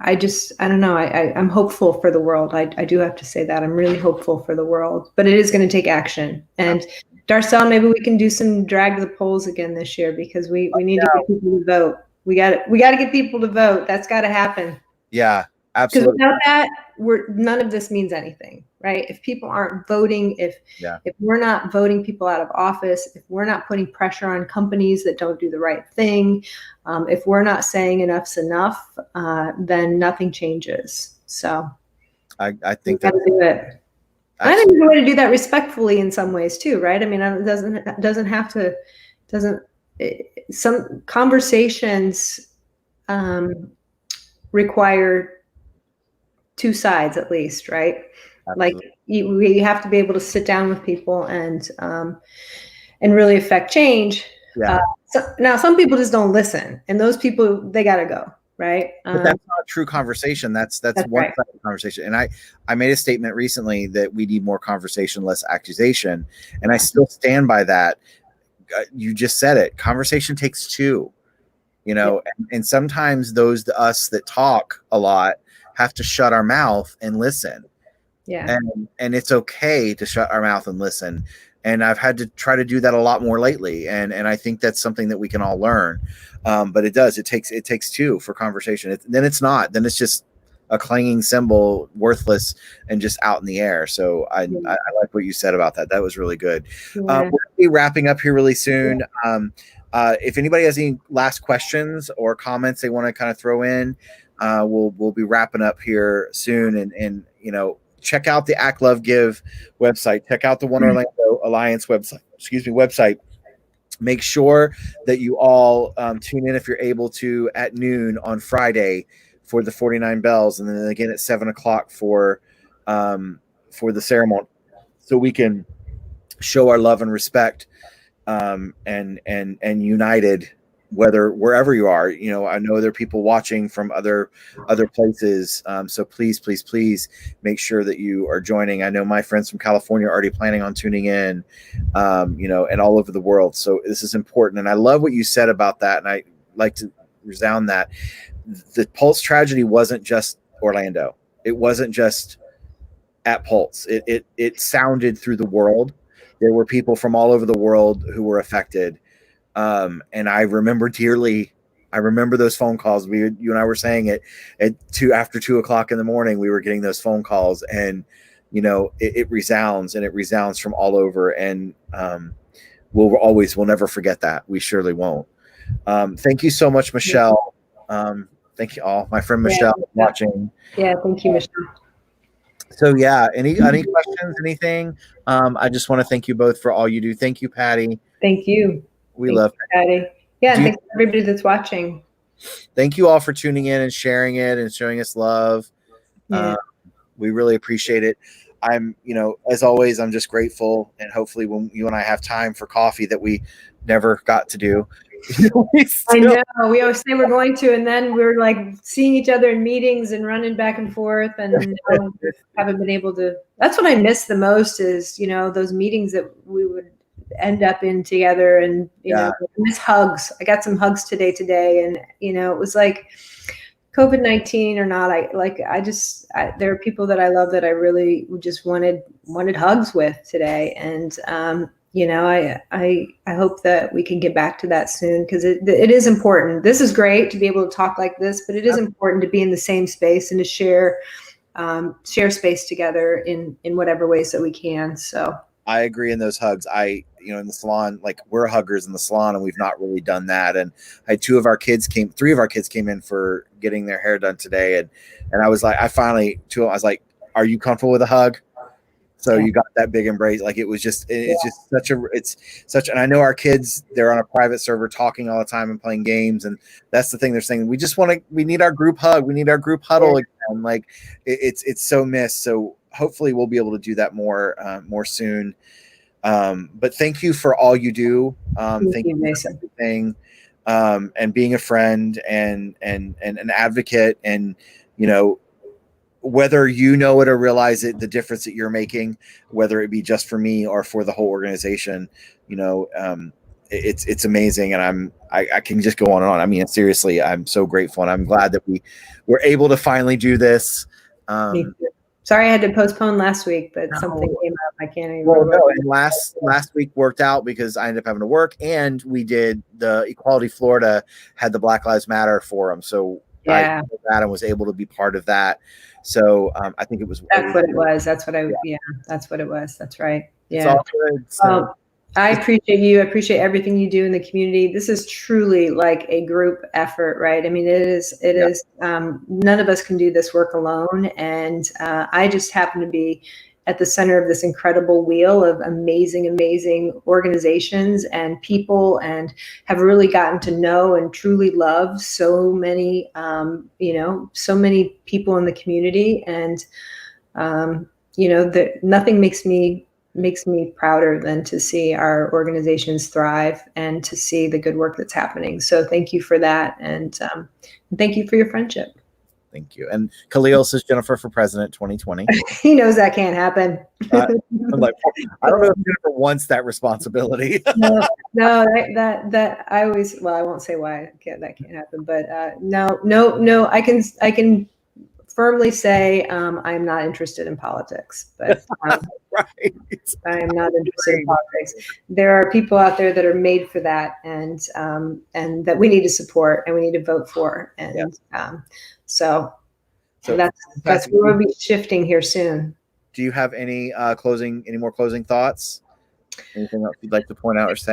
I don't know. I'm hopeful for the world. I do have to say that I'm really hopeful for the world, but it is going to take action. And Darcel, maybe we can do some drag the polls again this year, because we need to get people to vote. We got to get people to vote. That's got to happen. Yeah, absolutely. Because without that, none of this means anything, right? If people aren't voting, if we're not voting people out of office, if we're not putting pressure on companies that don't do the right thing, if we're not saying enough's enough, then nothing changes. So I think we got to do it. I think there's a way to do that respectfully in some ways too, right? I mean, it doesn't have to. Some conversations require two sides at least, right? Absolutely. Like we have to be able to sit down with people and really affect change. Yeah. Now some people just don't listen, and those people, they got to go. Right. But that's not a true conversation. That's one side of the conversation. And I made a statement recently that we need more conversation, less accusation. And I still stand by that. You just said it. Conversation takes two. you know, and sometimes us that talk a lot have to shut our mouth and listen. Yeah. And it's okay to shut our mouth and listen. And I've had to try to do that a lot more lately. And I think that's something that we can all learn. But it takes two for conversation. Then it's not, then it's just a clanging cymbal, worthless and just out in the air. So I like what you said about that. That was really good. Yeah. We'll be wrapping up here really soon. If anybody has any last questions or comments they want to kind of throw in, we'll be wrapping up here soon. And you know, check out the Actlovegive website. Check out the OneOrlandoAlliance website. Make sure that you all tune in if you're able to at noon on Friday for the 49 bells, and then again at 7 o'clock for the ceremony, so we can show our love and respect and united, wherever you are. You know, I know there are people watching from other places, so please make sure that you are joining. I know my friends from California are already planning on tuning in, you know, and all over the world. So this is important, and I love what you said about that, and I like to resound that the Pulse tragedy wasn't just Orlando. It wasn't just at Pulse. It sounded through the world. There were people from all over the world who were affected. And I remember dearly, I remember those phone calls. You and I were saying it after 2 o'clock in the morning, we were getting those phone calls, and, you know, it resounds, and it resounds from all over. And, we'll never forget that. We surely won't. Thank you so much, Michelle. Thank you all. My friend Michelle watching. Yeah. Thank you, Michelle. So yeah, any questions, anything? I just want to thank you both for all you do. Thank you, Patty. Thank you. We love Patty. Yeah, and thanks to everybody that's watching. Thank you all for tuning in and sharing it and showing us love. Yeah. We really appreciate it. I'm, you know, as always, I'm just grateful, and hopefully when you and I have time for coffee that we never got to do. I know, we always say we're going to, and then we're like seeing each other in meetings and running back and forth, and haven't been able to. That's what I miss the most is, you know, those meetings that we would end up in together, and you know, I miss hugs. I got some hugs today, and you know, it was like COVID-19 or not. There are people that I love that I really just wanted hugs with today, and you know, I hope that we can get back to that soon, because it is important. This is great to be able to talk like this, but it is important to be in the same space and to share space together in whatever ways that we can. So I agree in those hugs. You know, in the salon, like, we're huggers in the salon, and we've not really done that. And I had 3 of our kids came in for getting their hair done today, and I was like, I was like, are you comfortable with a hug? So you got that big embrace. Like, it was just, it's such, and I know our kids, they're on a private server talking all the time and playing games. And that's the thing they're saying. We need our group hug. We need our group huddle again. Like, it's so missed. So hopefully we'll be able to do that more soon. But thank you for all you do. Thank you for everything. And being a friend and an advocate, and, you know, whether you know it or realize it, the difference that you're making, whether it be just for me or for the whole organization, you know, it's amazing. And I can just go on and on. I mean, seriously, I'm so grateful, and I'm glad that we were able to finally do this. Sorry I had to postpone last week, but something came up. I can't even remember. No, and last week worked out because I ended up having to work, and we did the Equality Florida had the Black Lives Matter forum. So I did that and was able to be part of that. So I think it was. That's what it was. That's what that's what it was. That's right. Yeah. It's all good. So. I appreciate you. I appreciate everything you do in the community. This is truly like a group effort, right? I mean, it is, none of us can do this work alone. And I just happen to be at the center of this incredible wheel of amazing organizations and people, and have really gotten to know and truly love so many, so many people in the community. And, nothing makes me prouder than to see our organizations thrive and to see the good work that's happening. So thank you for that. And thank you for your friendship. Thank you. And Khalil says Jennifer for president 2020. He knows that can't happen. I'm like, I don't know if Jennifer wants that responsibility. No, that I always, well, I won't say why that can't happen, but no, I can firmly say I am not interested in politics, but right. I am not interested in politics. There are people out there that are made for that, and that we need to support and we need to vote for, and so that's where we'll be shifting here soon. Do you have any more closing thoughts? Anything else you'd like to point out or say?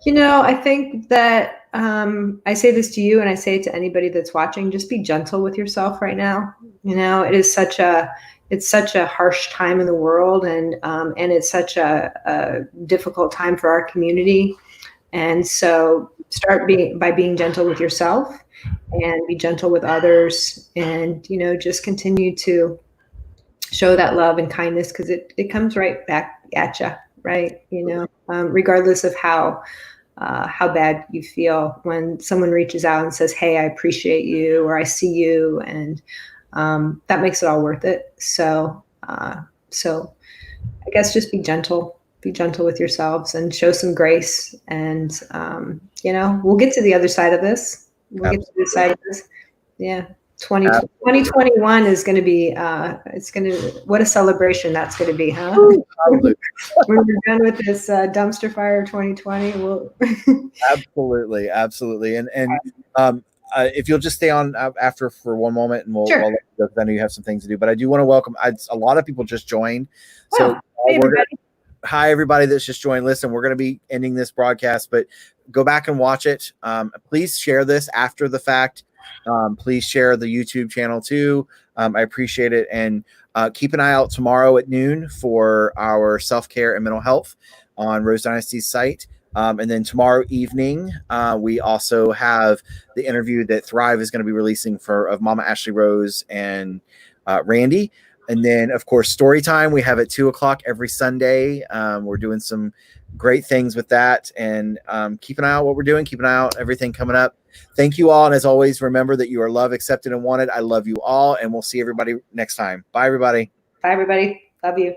I think that I say this to you and I say it to anybody that's watching, just be gentle with yourself right now. It is such a harsh time in the world, and it's such a difficult time for our community. And so start by being gentle with yourself and be gentle with others, and, just continue to show that love and kindness, because it comes right back at you, right? Regardless of how bad you feel, when someone reaches out and says, hey, I appreciate you, or I see you, and that makes it all worth it. So I guess just be gentle with yourselves and show some grace, and we'll get to the other side of this. Yeah. 2021 is going to be what a celebration that's going to be, huh? When we're done with this dumpster fire of 2020, absolutely. And if you'll just stay on after for one moment, and we'll let you go, because I know you have some things to do, but I do want to welcome a lot of people just joined. So hi everybody that's just joined. Listen, we're going to be ending this broadcast, but go back and watch it. Please share this after the fact. Please share the YouTube channel too. I appreciate it. And keep an eye out tomorrow at noon for our self-care and mental health on Rose Dynasty's site. And then tomorrow evening, we also have the interview that Thrive is going to be releasing of Momma Ashley Rose and Randy. And then, of course, story time we have at 2:00 every Sunday. We're doing some great things with that, and keep an eye out what we're doing. Keep an eye out everything coming up. Thank you all. And as always, remember that you are loved, accepted, and wanted. I love you all, and we'll see everybody next time. Bye, everybody. Bye, everybody. Love you.